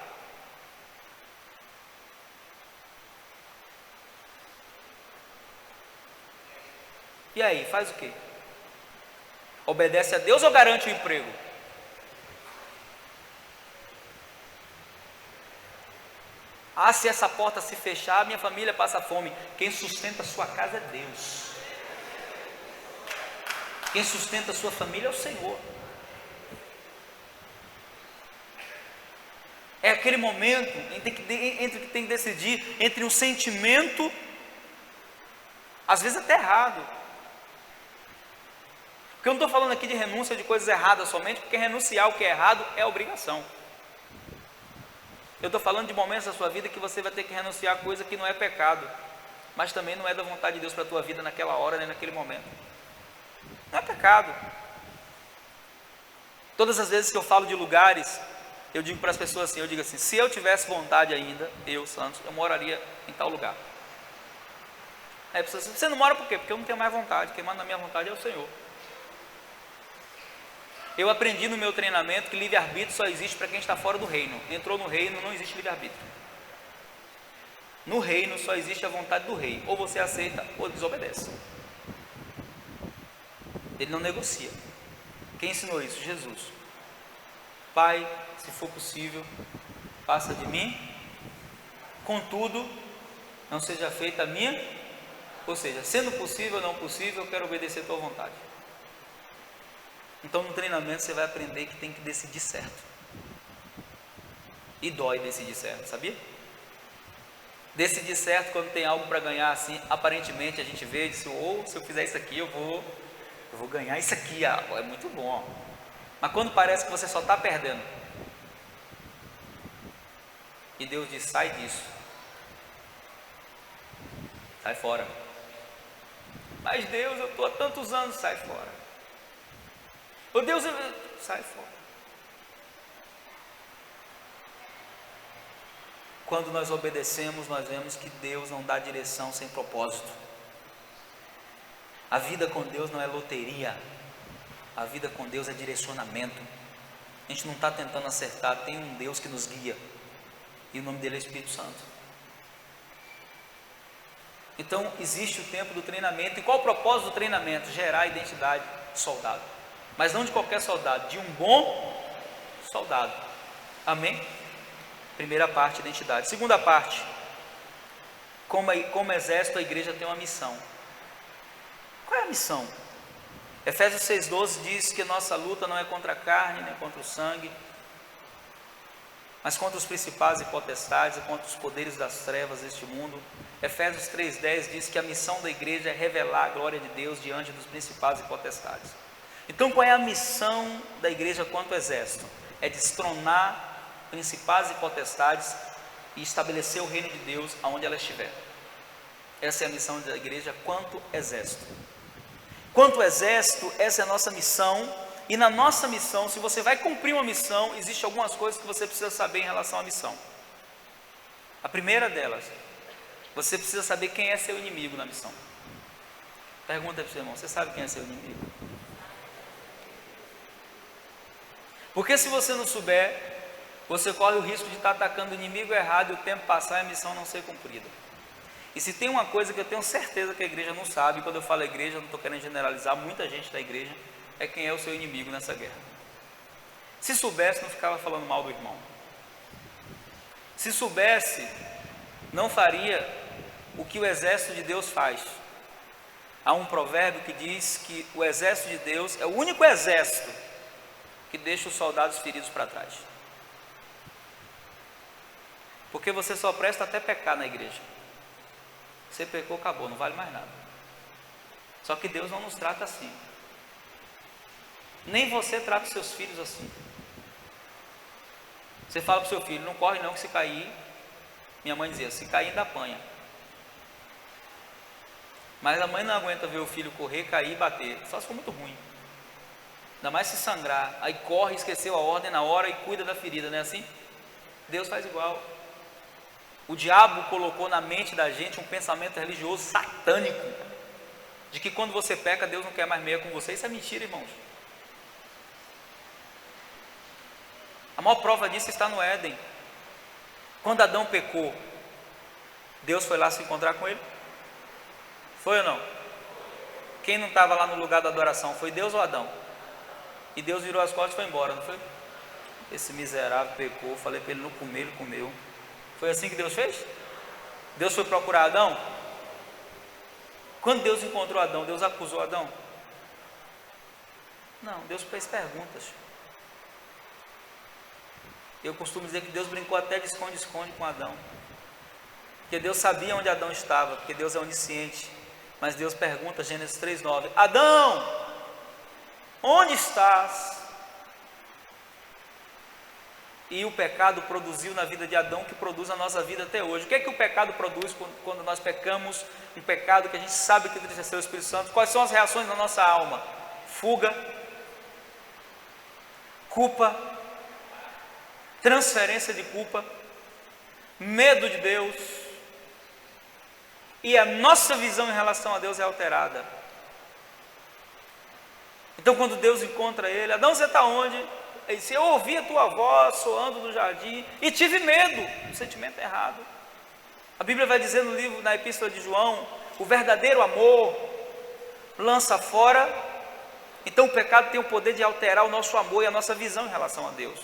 E aí, faz o quê? Obedece a Deus ou garante o emprego? Ah, se essa porta se fechar, minha família passa fome. Quem sustenta a sua casa é Deus. Quem sustenta a sua família é o Senhor. É aquele momento entre que tem que decidir entre um sentimento, às vezes até errado. Porque eu não estou falando aqui de renúncia de coisas erradas somente, porque renunciar ao que é errado é obrigação. Eu estou falando de momentos da sua vida que você vai ter que renunciar a coisa que não é pecado, mas também não é da vontade de Deus para a tua vida naquela hora, nem naquele momento. Não é pecado. Todas as vezes que eu falo de lugares, eu digo para as pessoas assim, se eu tivesse vontade ainda, eu, Santos, eu moraria em tal lugar. Aí a pessoa diz, você não mora por quê? Porque eu não tenho mais vontade, quem manda na minha vontade é o Senhor. Eu aprendi no meu treinamento que livre-arbítrio só existe para quem está fora do reino. Entrou no reino, não existe livre-arbítrio. No reino só existe a vontade do rei. Ou você aceita ou desobedece. Ele não negocia. Quem ensinou isso? Jesus. Pai, se for possível, passa de mim. Contudo, não seja feita a minha. Ou seja, sendo possível ou não possível, eu quero obedecer a tua vontade. Então no treinamento você vai aprender que tem que decidir certo. E dói decidir certo, sabia? Decidir certo quando tem algo para ganhar assim, aparentemente a gente vê e diz, se eu fizer isso aqui eu vou ganhar isso aqui, é muito bom. Mas quando parece que você só está perdendo, e Deus diz, sai disso, sai fora. Mas Deus, eu estou há tantos anos, sai fora. Ô Deus, sai fora. Quando nós obedecemos, nós vemos que Deus não dá direção sem propósito. A vida com Deus não é loteria. A vida com Deus é direcionamento. A gente não está tentando acertar, tem um Deus que nos guia. E o nome dele é Espírito Santo. Então existe o tempo do treinamento. E qual o propósito do treinamento? Gerar a identidade de soldado. Mas não de qualquer soldado, de um bom soldado. Amém? Primeira parte, identidade. Segunda parte, como exército, a igreja tem uma missão. Qual é a missão? Efésios 6,12 diz que nossa luta não é contra a carne, nem contra o sangue, mas contra os principados e potestades e contra os poderes das trevas deste mundo. Efésios 3,10 diz que a missão da igreja é revelar a glória de Deus diante dos principados e potestades. Então qual é a missão da igreja quanto exército? É destronar principados e potestades e estabelecer o reino de Deus aonde ela estiver. Essa é a missão da igreja quanto exército. Quanto exército, essa é a nossa missão. E na nossa missão, se você vai cumprir uma missão, existem algumas coisas que você precisa saber em relação à missão. A primeira delas, você precisa saber quem é seu inimigo na missão. Pergunta para o seu irmão, você sabe quem é seu inimigo? Porque se você não souber, você corre o risco de estar atacando o inimigo errado e o tempo passar e a missão não ser cumprida. E se tem uma coisa que eu tenho certeza que a igreja não sabe, quando eu falo igreja, eu não estou querendo generalizar, muita gente da igreja, é quem é o seu inimigo nessa guerra. Se soubesse, não ficava falando mal do irmão. Se soubesse, não faria o que o exército de Deus faz. Há um provérbio que diz que o exército de Deus é o único exército que deixa os soldados feridos para trás. Porque você só presta até pecar na igreja. Você pecou, acabou, não vale mais nada. Só que Deus não nos trata assim. Nem você trata os seus filhos assim. Você fala para o seu filho, não corre não que se cair, minha mãe dizia, se cair ainda apanha. Mas a mãe não aguenta ver o filho correr, cair e bater, só se for muito ruim. Ainda mais se sangrar, aí corre, esqueceu a ordem na hora e cuida da ferida, não é assim? Deus faz igual. O diabo colocou na mente da gente um pensamento religioso satânico, de que quando você peca, Deus não quer mais meia com você. Isso é mentira, irmãos. A maior prova disso está no Éden. Quando Adão pecou, Deus foi lá se encontrar com ele? Foi ou não? Quem não estava lá no lugar da adoração, foi Deus ou Adão? E Deus virou as costas e foi embora, não foi? Esse miserável pecou, falei para ele não comer, ele comeu. Foi assim que Deus fez? Deus foi procurar Adão? Quando Deus encontrou Adão, Deus acusou Adão? Não, Deus fez perguntas. Eu costumo dizer que Deus brincou até de esconde-esconde com Adão. Porque Deus sabia onde Adão estava, porque Deus é onisciente. Mas Deus pergunta, Gênesis 3,9: Adão, onde estás? E o pecado produziu na vida de Adão, que produz na nossa vida até hoje. O que é que o pecado produz quando nós pecamos? Um pecado que a gente sabe que entristeceu o Espírito Santo. Quais são as reações da nossa alma? Fuga, culpa, transferência de culpa, medo de Deus, e a nossa visão em relação a Deus é alterada. Então quando Deus encontra ele: Adão, você está onde? Ele disse: eu ouvi a tua voz soando no jardim e tive medo. Um sentimento errado. A Bíblia vai dizer no livro, na epístola de João, o verdadeiro amor lança fora. Então o pecado tem o poder de alterar o nosso amor e a nossa visão em relação a Deus.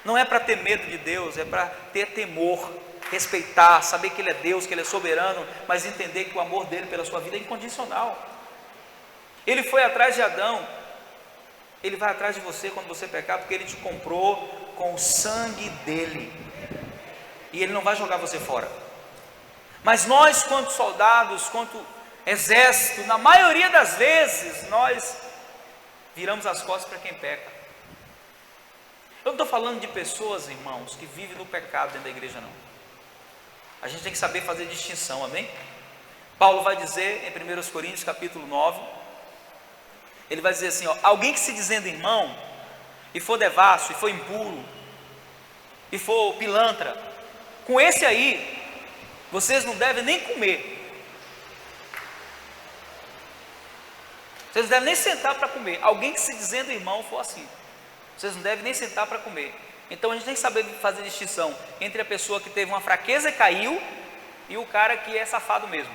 Não é para ter medo de Deus, é para ter temor, respeitar, saber que Ele é Deus, que Ele é soberano, mas entender que o amor dele pela sua vida é incondicional. Ele foi atrás de Adão, Ele vai atrás de você quando você pecar, porque Ele te comprou com o sangue dele, e Ele não vai jogar você fora. Mas nós, quanto soldados, quanto exército, na maioria das vezes, nós viramos as costas para quem peca. Eu não estou falando de pessoas, irmãos, que vivem no pecado dentro da igreja, não. A gente tem que saber fazer distinção, amém? Paulo vai dizer em 1 Coríntios capítulo 9, ele vai dizer assim, ó: alguém que se dizendo irmão, e for devasso, e for impuro, e for pilantra, com esse aí, vocês não devem nem comer. Vocês não devem nem sentar para comer. Alguém que se dizendo irmão for assim, vocês não devem nem sentar para comer. Então a gente tem que saber fazer distinção entre a pessoa que teve uma fraqueza e caiu, e o cara que é safado mesmo.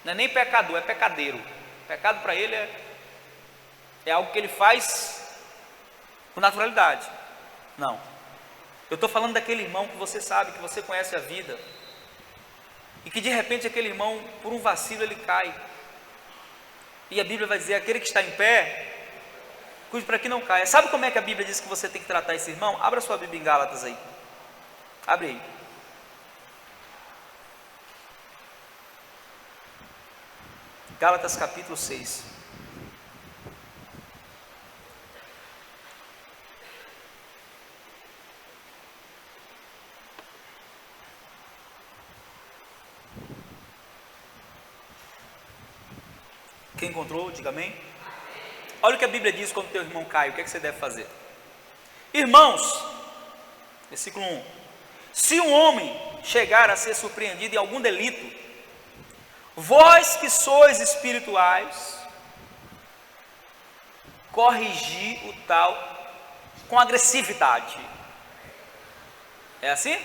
Não é nem pecador, é pecadeiro. Pecado para ele é algo que ele faz com naturalidade. Não. Eu estou falando daquele irmão que você sabe, que você conhece a vida, e que de repente aquele irmão, por um vacilo, ele cai. E a Bíblia vai dizer: aquele que está em pé, cuide para que não caia. Sabe como é que a Bíblia diz que você tem que tratar esse irmão? Abra sua Bíblia em Gálatas aí. Abre aí. Gálatas capítulo 6. Quem encontrou, diga amém. Olha o que a Bíblia diz quando teu irmão cai, o que é que você deve fazer? Irmãos, versículo 1: se um homem chegar a ser surpreendido em algum delito, vós que sois espirituais, corrigi o tal com agressividade. É assim?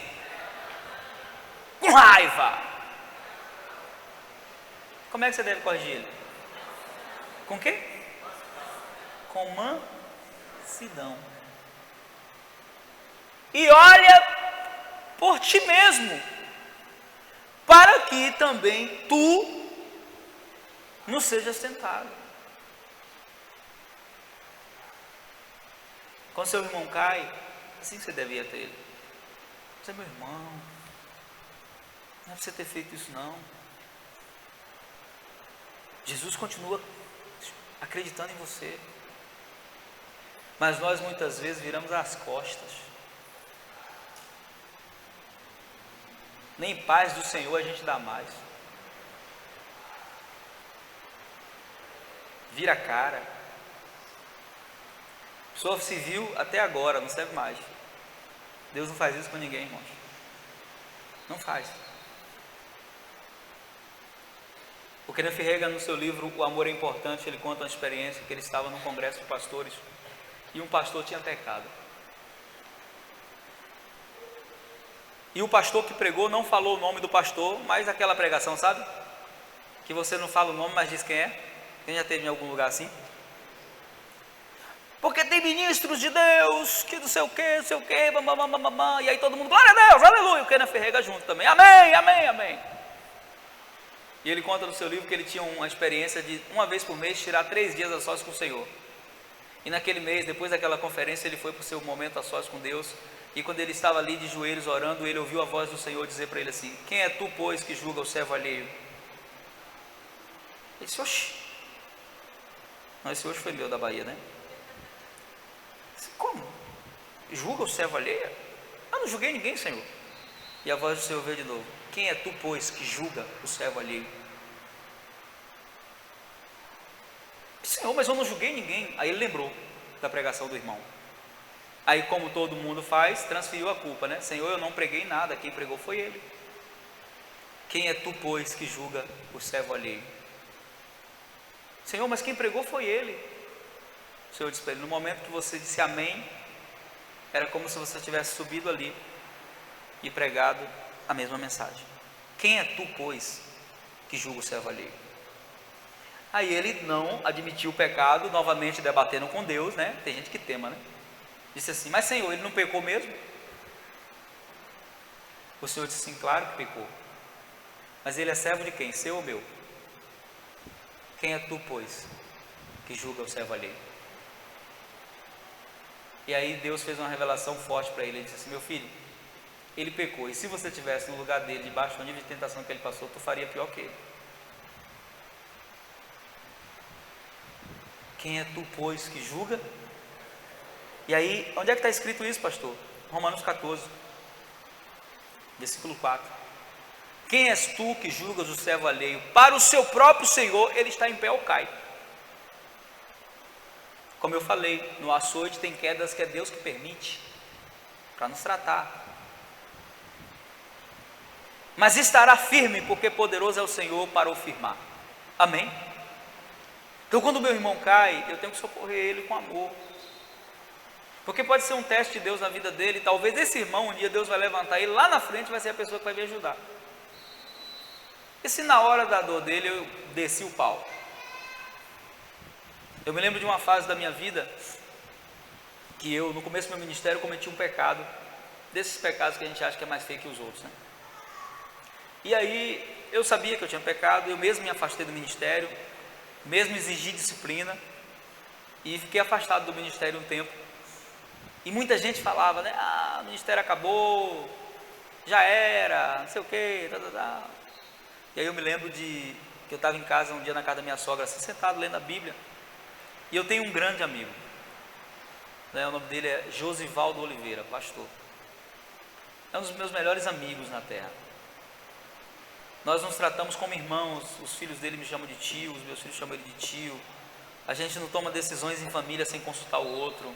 Com raiva. Como é que você deve corrigir ele? Com quê? Com mansidão. E olha por ti mesmo, para que também tu não sejas tentado. Quando seu irmão cai, assim que você devia ter ele: você é meu irmão, não é para você ter feito isso não. Jesus continua acreditando em você, mas nós muitas vezes viramos as costas. Nem paz do Senhor a gente dá mais. Vira a cara. Sou civil até agora, não serve mais. Deus não faz isso com ninguém, irmãos. Não faz. O Kenneth Reagan, no seu livro O Amor é Importante, ele conta uma experiência que ele estava num congresso de pastores e um pastor tinha pecado. E o pastor que pregou não falou o nome do pastor, mas aquela pregação, sabe? Que você não fala o nome, mas diz quem é. Quem já teve em algum lugar assim? Porque tem ministros de Deus, que não sei o que, e aí todo mundo, glória a Deus, aleluia, o Kenneth Reagan junto também, amém, amém, amém. E ele conta no seu livro que ele tinha uma experiência de, uma vez por mês, tirar 3 dias a sós com o Senhor. E naquele mês, depois daquela conferência, ele foi para o seu momento a sós com Deus. E quando ele estava ali de joelhos orando, ele ouviu a voz do Senhor dizer para ele assim: quem é tu, pois, que julga o servo alheio? Ele disse: oxi. Não, esse hoje foi meu, da Bahia, né? Disse: como? Julga o servo alheio? Eu não julguei ninguém, Senhor. E a voz do Senhor veio de novo: quem é tu, pois, que julga o servo alheio? Senhor, mas eu não julguei ninguém. Aí ele lembrou da pregação do irmão. Aí, como todo mundo faz, transferiu a culpa, né? Senhor, eu não preguei nada, quem pregou foi ele. Quem é tu, pois, que julga o servo alheio? Senhor, mas quem pregou foi ele. O Senhor disse para ele: no momento que você disse amém, era como se você tivesse subido ali e pregado a mesma mensagem. Quem é tu, pois, que julga o servo alheio? Aí ele não admitiu o pecado, novamente debatendo com Deus, né? Tem gente que tema, né? Disse assim: mas Senhor, ele não pecou mesmo? O Senhor disse assim: claro que pecou. Mas ele é servo de quem? Seu ou meu? Quem é tu, pois, que julga o servo alheio? E aí Deus fez uma revelação forte para ele. Ele disse assim: meu filho, ele pecou, e se você estivesse no lugar dele, debaixo do nível de tentação que ele passou, tu faria pior que ele. Quem é tu, pois, que julga? E aí, onde é que está escrito isso, pastor? Romanos 14, versículo 4. Quem és tu que julgas o servo alheio? Para o seu próprio Senhor, ele está em pé ou cai. Como eu falei, no açoite tem quedas que é Deus que permite, para nos tratar. Mas estará firme, porque poderoso é o Senhor para o firmar. Amém? Então quando o meu irmão cai, eu tenho que socorrer ele com amor. Porque pode ser um teste de Deus na vida dele. Talvez esse irmão, um dia Deus vai levantar ele lá na frente, vai ser a pessoa que vai me ajudar. E se na hora da dor dele eu desci o pau? Eu me lembro de uma fase da minha vida que eu, no começo do meu ministério, cometi um pecado, desses pecados que a gente acha que é mais feio que os outros, né? E aí eu sabia que eu tinha pecado, eu mesmo me afastei do ministério, mesmo exigi disciplina, e fiquei afastado do ministério um tempo. E muita gente falava, né? Ah, o ministério acabou, já era, não sei o que, E aí eu me lembro que eu estava em casa um dia na casa da minha sogra, assim, sentado lendo a Bíblia. E eu tenho um grande amigo, né? O nome dele é Josivaldo Oliveira, pastor. É um dos meus melhores amigos na terra. Nós nos tratamos como irmãos, os filhos dele me chamam de tio, os meus filhos chamam ele de tio. A gente não toma decisões em família sem consultar o outro.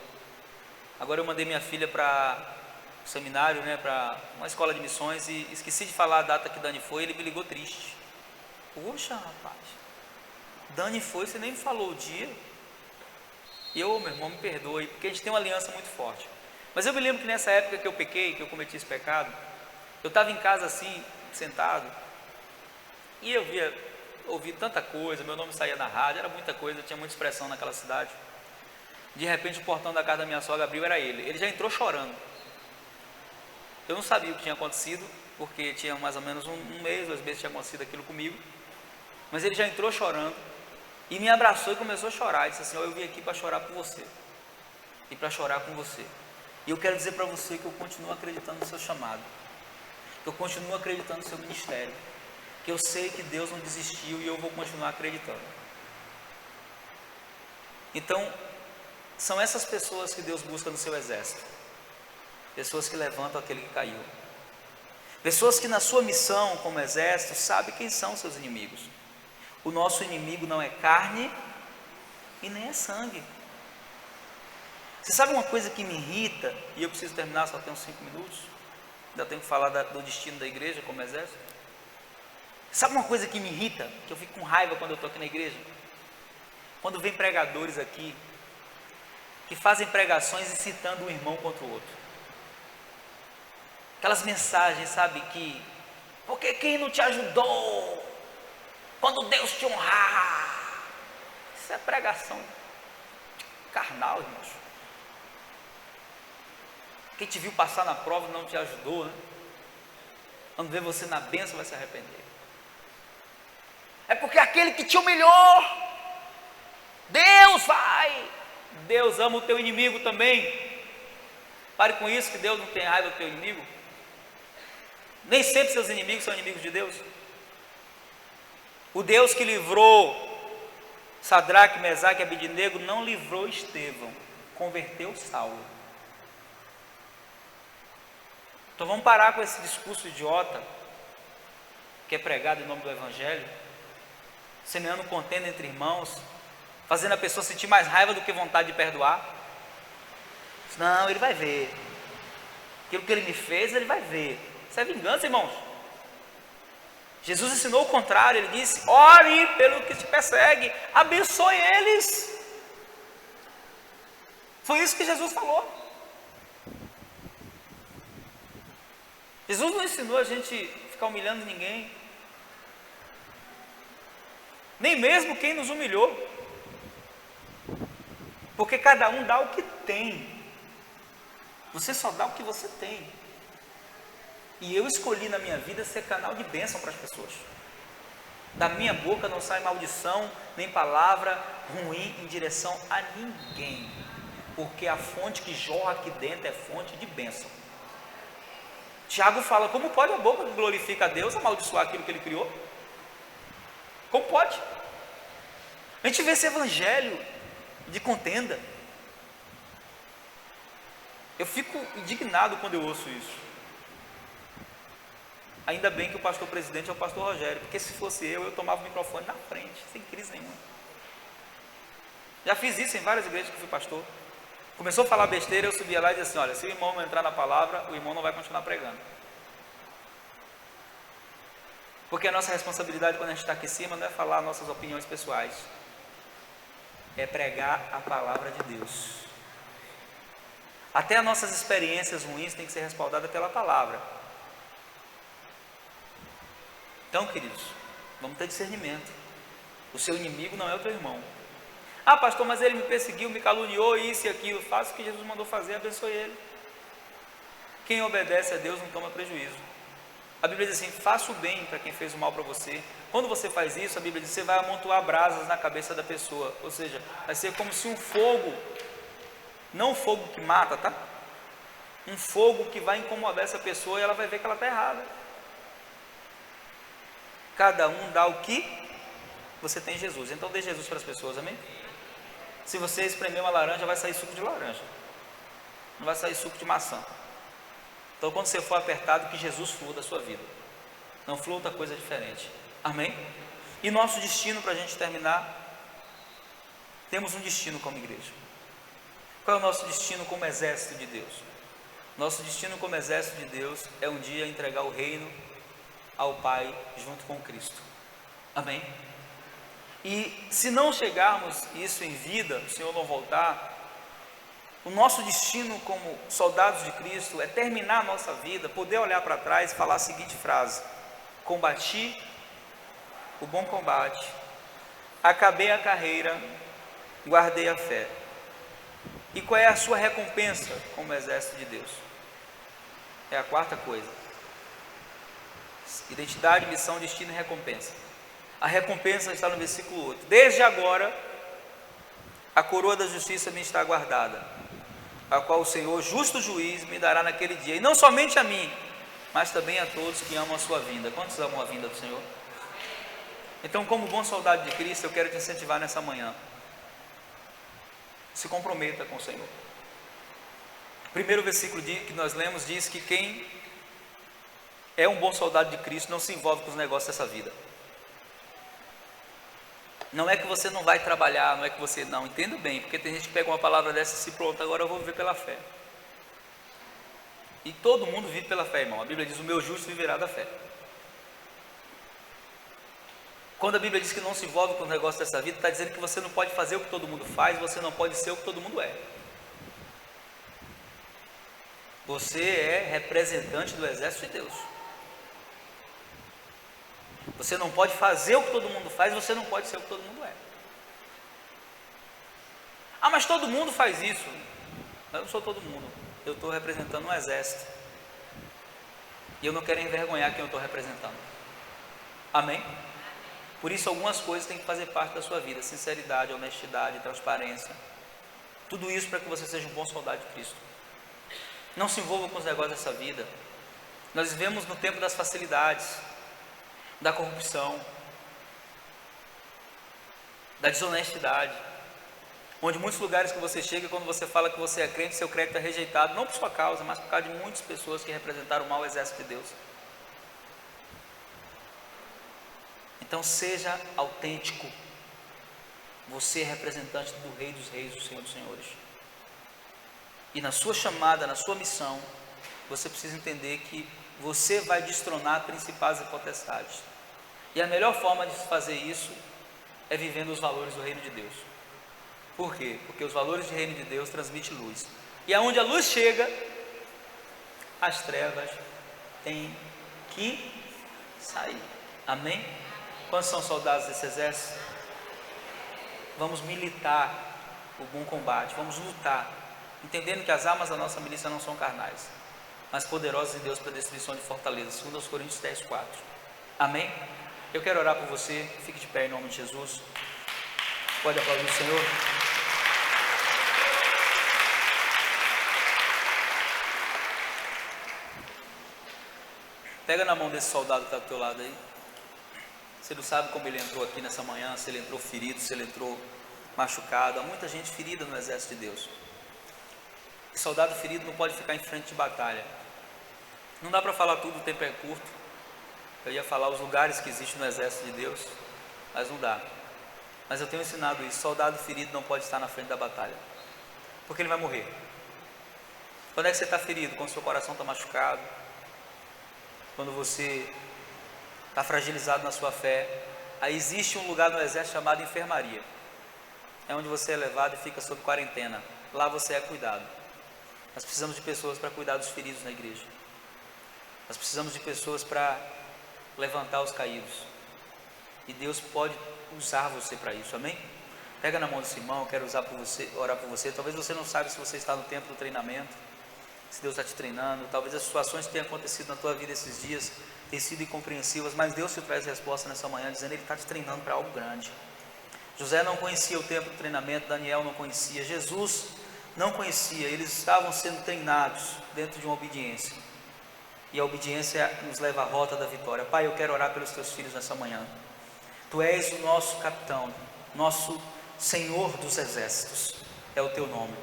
Agora eu mandei minha filha para o seminário, né, para uma escola de missões, e esqueci de falar a data que Dani foi, ele me ligou triste. Poxa, rapaz, Dani foi, você nem me falou o dia. E eu, meu irmão, me perdoe, porque a gente tem uma aliança muito forte. Mas eu me lembro que nessa época que eu pequei, que eu cometi esse pecado, eu estava em casa assim, sentado, e eu ouvi tanta coisa, meu nome saía na rádio, era muita coisa, tinha muita expressão naquela cidade. De repente o portão da casa da minha sogra abriu, era ele já entrou chorando. Eu não sabia o que tinha acontecido, porque tinha mais ou menos um mês, 2 meses tinha acontecido aquilo comigo, mas ele já entrou chorando, e me abraçou e começou a chorar, e disse assim: eu vim aqui para chorar por você, e para chorar com você, e eu quero dizer para você que eu continuo acreditando no seu chamado, que eu continuo acreditando no seu ministério, que eu sei que Deus não desistiu e eu vou continuar acreditando. Então, são essas pessoas que Deus busca no seu exército, pessoas que levantam aquele que caiu, pessoas que na sua missão como exército sabem quem são seus inimigos. O nosso inimigo não é carne e nem é sangue. Você sabe uma coisa que me irrita, e eu preciso terminar, só tenho 5 minutos, ainda tenho que falar do destino da igreja como exército. Sabe uma coisa que me irrita, que eu fico com raiva quando eu estou aqui na igreja? Quando vem pregadores aqui, que fazem pregações incitando um irmão contra o outro. Aquelas mensagens, sabe, que porque quem não te ajudou quando Deus te honrar? Isso é pregação carnal, irmãos. Quem te viu passar na prova não te ajudou, né? Quando vê você na bênção vai se arrepender. É porque aquele que te humilhou, Deus ama o teu inimigo também. Pare com isso, que Deus não tem raiva do teu inimigo. Nem sempre seus inimigos são inimigos de Deus. O Deus que livrou Sadraque, Mesaque e Abednego não livrou Estevão, converteu Saulo. Então vamos parar com esse discurso idiota que é pregado em nome do Evangelho, semeando contenda entre irmãos, fazendo a pessoa sentir mais raiva do que vontade de perdoar. Não, ele vai ver. Aquilo que ele me fez, ele vai ver. Isso é vingança, irmãos. Jesus ensinou o contrário, ele disse: ore pelo que te persegue, abençoe eles. Foi isso que Jesus falou. Jesus não ensinou a gente ficar humilhando ninguém, nem mesmo quem nos humilhou, porque cada um dá o que tem, você só dá o que você tem, e eu escolhi na minha vida ser canal de bênção para as pessoas. Da minha boca não sai maldição, nem palavra ruim em direção a ninguém, porque a fonte que jorra aqui dentro é fonte de bênção. Tiago fala: como pode a boca que glorifica a Deus amaldiçoar aquilo que ele criou? Como pode? A gente vê esse evangelho de contenda. Eu fico indignado quando eu ouço isso. Ainda bem que o pastor presidente é o pastor Rogério, porque se fosse eu tomava o microfone na frente, sem crise nenhuma. Já fiz isso em várias igrejas que fui pastor. Começou a falar besteira, eu subia lá e dizia assim: olha, se o irmão não entrar na palavra, o irmão não vai continuar pregando. Porque a nossa responsabilidade quando a gente está aqui em cima não é falar nossas opiniões pessoais, é pregar a palavra de Deus. Até as nossas experiências ruins têm que ser respaldadas pela palavra. Então, queridos, vamos ter discernimento. O seu inimigo não é o teu irmão. Ah, pastor, mas ele me perseguiu, me caluniou, isso e aquilo. Faça o que Jesus mandou fazer, abençoe ele. Quem obedece a Deus não toma prejuízo. A Bíblia diz assim: faça o bem para quem fez o mal para você. Quando você faz isso, a Bíblia diz que você vai amontoar brasas na cabeça da pessoa. Ou seja, vai ser como se um fogo, não um fogo que mata, tá? Um fogo que vai incomodar essa pessoa e ela vai ver que ela está errada. Cada um dá o que você tem em Jesus. Então dê Jesus para as pessoas, amém? Se você espremer uma laranja, vai sair suco de laranja, não vai sair suco de maçã. Então quando você for apertado, que Jesus flua da sua vida, não flua outra coisa diferente, amém? E nosso destino, para a gente terminar, temos um destino como igreja. Qual é o nosso destino como exército de Deus? Nosso destino como exército de Deus é um dia entregar o reino ao Pai junto com Cristo, amém? E se não chegarmos isso em vida, o Senhor não voltar, o nosso destino como soldados de Cristo é terminar a nossa vida, poder olhar para trás e falar a seguinte frase: combati o bom combate, acabei a carreira, guardei a fé. E qual é a sua recompensa como exército de Deus? É a quarta coisa: identidade, missão, destino e recompensa. A recompensa está no versículo 8. Desde agora, a coroa da justiça me está guardada, a qual o Senhor, justo juiz, me dará naquele dia. E não somente a mim, mas também a todos que amam a sua vinda. Quantos amam a vinda do Senhor? Então, como bom soldado de Cristo, eu quero te incentivar nessa manhã. Se comprometa com o Senhor. O primeiro versículo que nós lemos diz que quem é um bom soldado de Cristo não se envolve com os negócios dessa vida. Não é que você não vai trabalhar, não é que você não, entenda bem, porque tem gente que pega uma palavra dessa e se pronto, agora eu vou viver pela fé. E todo mundo vive pela fé, irmão. A Bíblia diz: o meu justo viverá da fé. Quando a Bíblia diz que não se envolve com os negócios dessa vida, está dizendo que você não pode fazer o que todo mundo faz, você não pode ser o que todo mundo é. Você é representante do exército de Deus. Você não pode fazer o que todo mundo faz, você não pode ser o que todo mundo é. Ah, mas todo mundo faz isso. Eu não sou todo mundo, eu estou representando um exército. E eu não quero envergonhar quem eu estou representando. Amém? Por isso algumas coisas têm que fazer parte da sua vida: sinceridade, honestidade, transparência. Tudo isso para que você seja um bom soldado de Cristo. Não se envolva com os negócios dessa vida. Nós vivemos no tempo das facilidades, da corrupção, da desonestidade, onde muitos lugares que você chega, quando você fala que você é crente, seu crédito é rejeitado, não por sua causa, mas por causa de muitas pessoas que representaram o mau exército de Deus. Então seja autêntico. Você é representante do Rei dos Reis, do Senhor dos Senhores. E na sua chamada, na sua missão, você precisa entender que você vai destronar principados e potestades. E a melhor forma de fazer isso é vivendo os valores do reino de Deus. Por quê? Porque os valores do reino de Deus transmitem luz. E aonde a luz chega, as trevas têm que sair. Amém? Quantos são soldados desse exército? Vamos militar o bom combate, vamos lutar, entendendo que as armas da nossa milícia não são carnais, mas poderosas em Deus para a destruição de fortalezas. 2 Coríntios 10:4. Amém? Eu quero orar por você. Fique de pé em nome de Jesus. Pode aplaudir o Senhor. Pega na mão desse soldado que está do teu lado aí. Você não sabe como ele entrou aqui nessa manhã, se ele entrou ferido, se ele entrou machucado. Há muita gente ferida no exército de Deus. E soldado ferido não pode ficar em frente de batalha. Não dá para falar tudo, o tempo é curto. Eu ia falar os lugares que existem no exército de Deus, mas não dá. Mas eu tenho ensinado isso: soldado ferido não pode estar na frente da batalha, porque ele vai morrer. Quando é que você está ferido? Quando seu coração está machucado, quando você está fragilizado na sua fé. Aí existe um lugar no exército chamado enfermaria. É onde você é levado e fica sob quarentena. Lá você é cuidado. Nós precisamos de pessoas para cuidar dos feridos na igreja. Nós precisamos de pessoas para levantar os caídos. E Deus pode usar você para isso, amém? Pega na mão desse irmão, eu quero orar por você. Talvez você não saiba se você está no tempo do treinamento, se Deus está te treinando. Talvez as situações que tenham acontecido na tua vida esses dias tenham sido incompreensivas, mas Deus te traz resposta nessa manhã, dizendo que Ele está te treinando para algo grande. José não conhecia o tempo do treinamento, Daniel não conhecia, Jesus não conhecia. Eles estavam sendo treinados dentro de uma obediência. E a obediência nos leva à rota da vitória. Pai, eu quero orar pelos teus filhos nessa manhã. Tu és o nosso capitão, nosso Senhor dos exércitos, é o teu nome.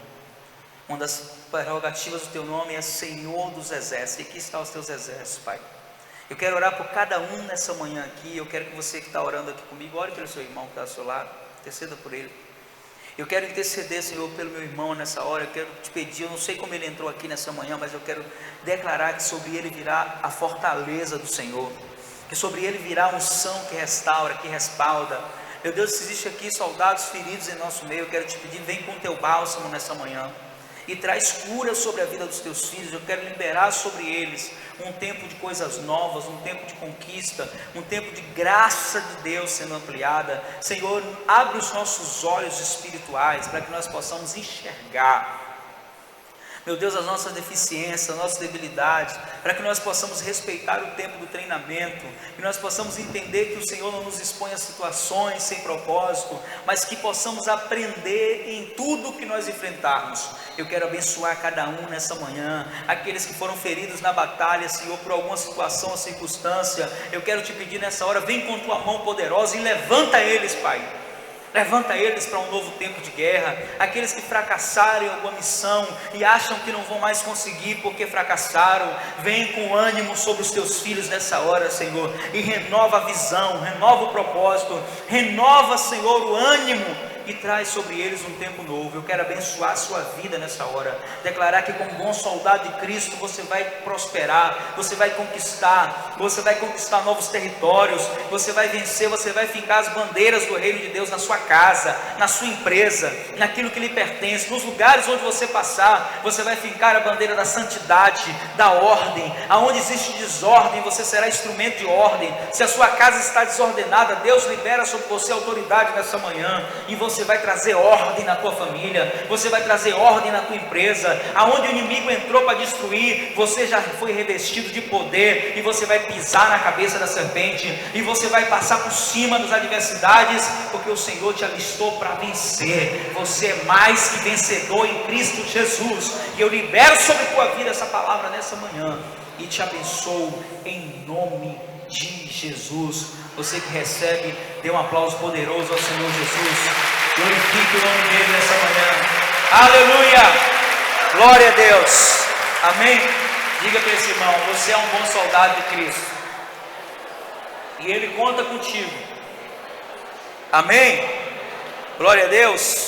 Uma das prerrogativas do teu nome é Senhor dos exércitos. E aqui estão os teus exércitos, Pai. Eu quero orar por cada um nessa manhã aqui. Eu quero que você que está orando aqui comigo, ore pelo seu irmão que está ao seu lado, interceda por ele. Eu quero interceder, Senhor, pelo meu irmão nessa hora. Eu quero te pedir, eu não sei como ele entrou aqui nessa manhã, mas eu quero declarar que sobre ele virá a fortaleza do Senhor, que sobre ele virá a unção que restaura, que respalda. Meu Deus, se existe aqui soldados feridos em nosso meio, eu quero te pedir, vem com o teu bálsamo nessa manhã e traz cura sobre a vida dos teus filhos. Eu quero liberar sobre eles um tempo de coisas novas, um tempo de conquista, um tempo de graça de Deus sendo ampliada. Senhor, abre os nossos olhos espirituais para que nós possamos enxergar, meu Deus, as nossas deficiências, as nossas debilidades, para que nós possamos respeitar o tempo do treinamento, que nós possamos entender que o Senhor não nos expõe a situações sem propósito, mas que possamos aprender em tudo que nós enfrentarmos. Eu quero abençoar cada um nessa manhã, aqueles que foram feridos na batalha, Senhor, por alguma situação ou circunstância. Eu quero te pedir nessa hora, vem com tua mão poderosa e levanta eles, Pai. Levanta eles para um novo tempo de guerra. Aqueles que fracassaram em alguma missão e acham que não vão mais conseguir porque fracassaram, vem com ânimo sobre os teus filhos nessa hora, Senhor, e renova a visão, renova o propósito, renova, Senhor, o ânimo e traz sobre eles um tempo novo. Eu quero abençoar a sua vida nessa hora, declarar que como bom soldado de Cristo você vai prosperar, você vai conquistar novos territórios, você vai vencer, você vai fincar as bandeiras do reino de Deus na sua casa, na sua empresa, naquilo que lhe pertence, nos lugares onde você passar, você vai fincar a bandeira da santidade, da ordem. Aonde existe desordem, você será instrumento de ordem. Se a sua casa está desordenada, Deus libera sobre você autoridade nessa manhã, e você vai trazer ordem na tua família, você vai trazer ordem na tua empresa. Aonde o inimigo entrou para destruir, você já foi revestido de poder, e você vai pisar na cabeça da serpente, e você vai passar por cima das adversidades, porque o Senhor te alistou para vencer. Você é mais que vencedor em Cristo Jesus, e eu libero sobre a tua vida essa palavra nessa manhã, e te abençoo em nome de Jesus. Você que recebe, dê um aplauso poderoso ao Senhor Jesus, glorifique o nome dele nessa manhã. Aleluia, glória a Deus, amém. Diga para esse irmão, você é um bom soldado de Cristo, e Ele conta contigo, amém, glória a Deus.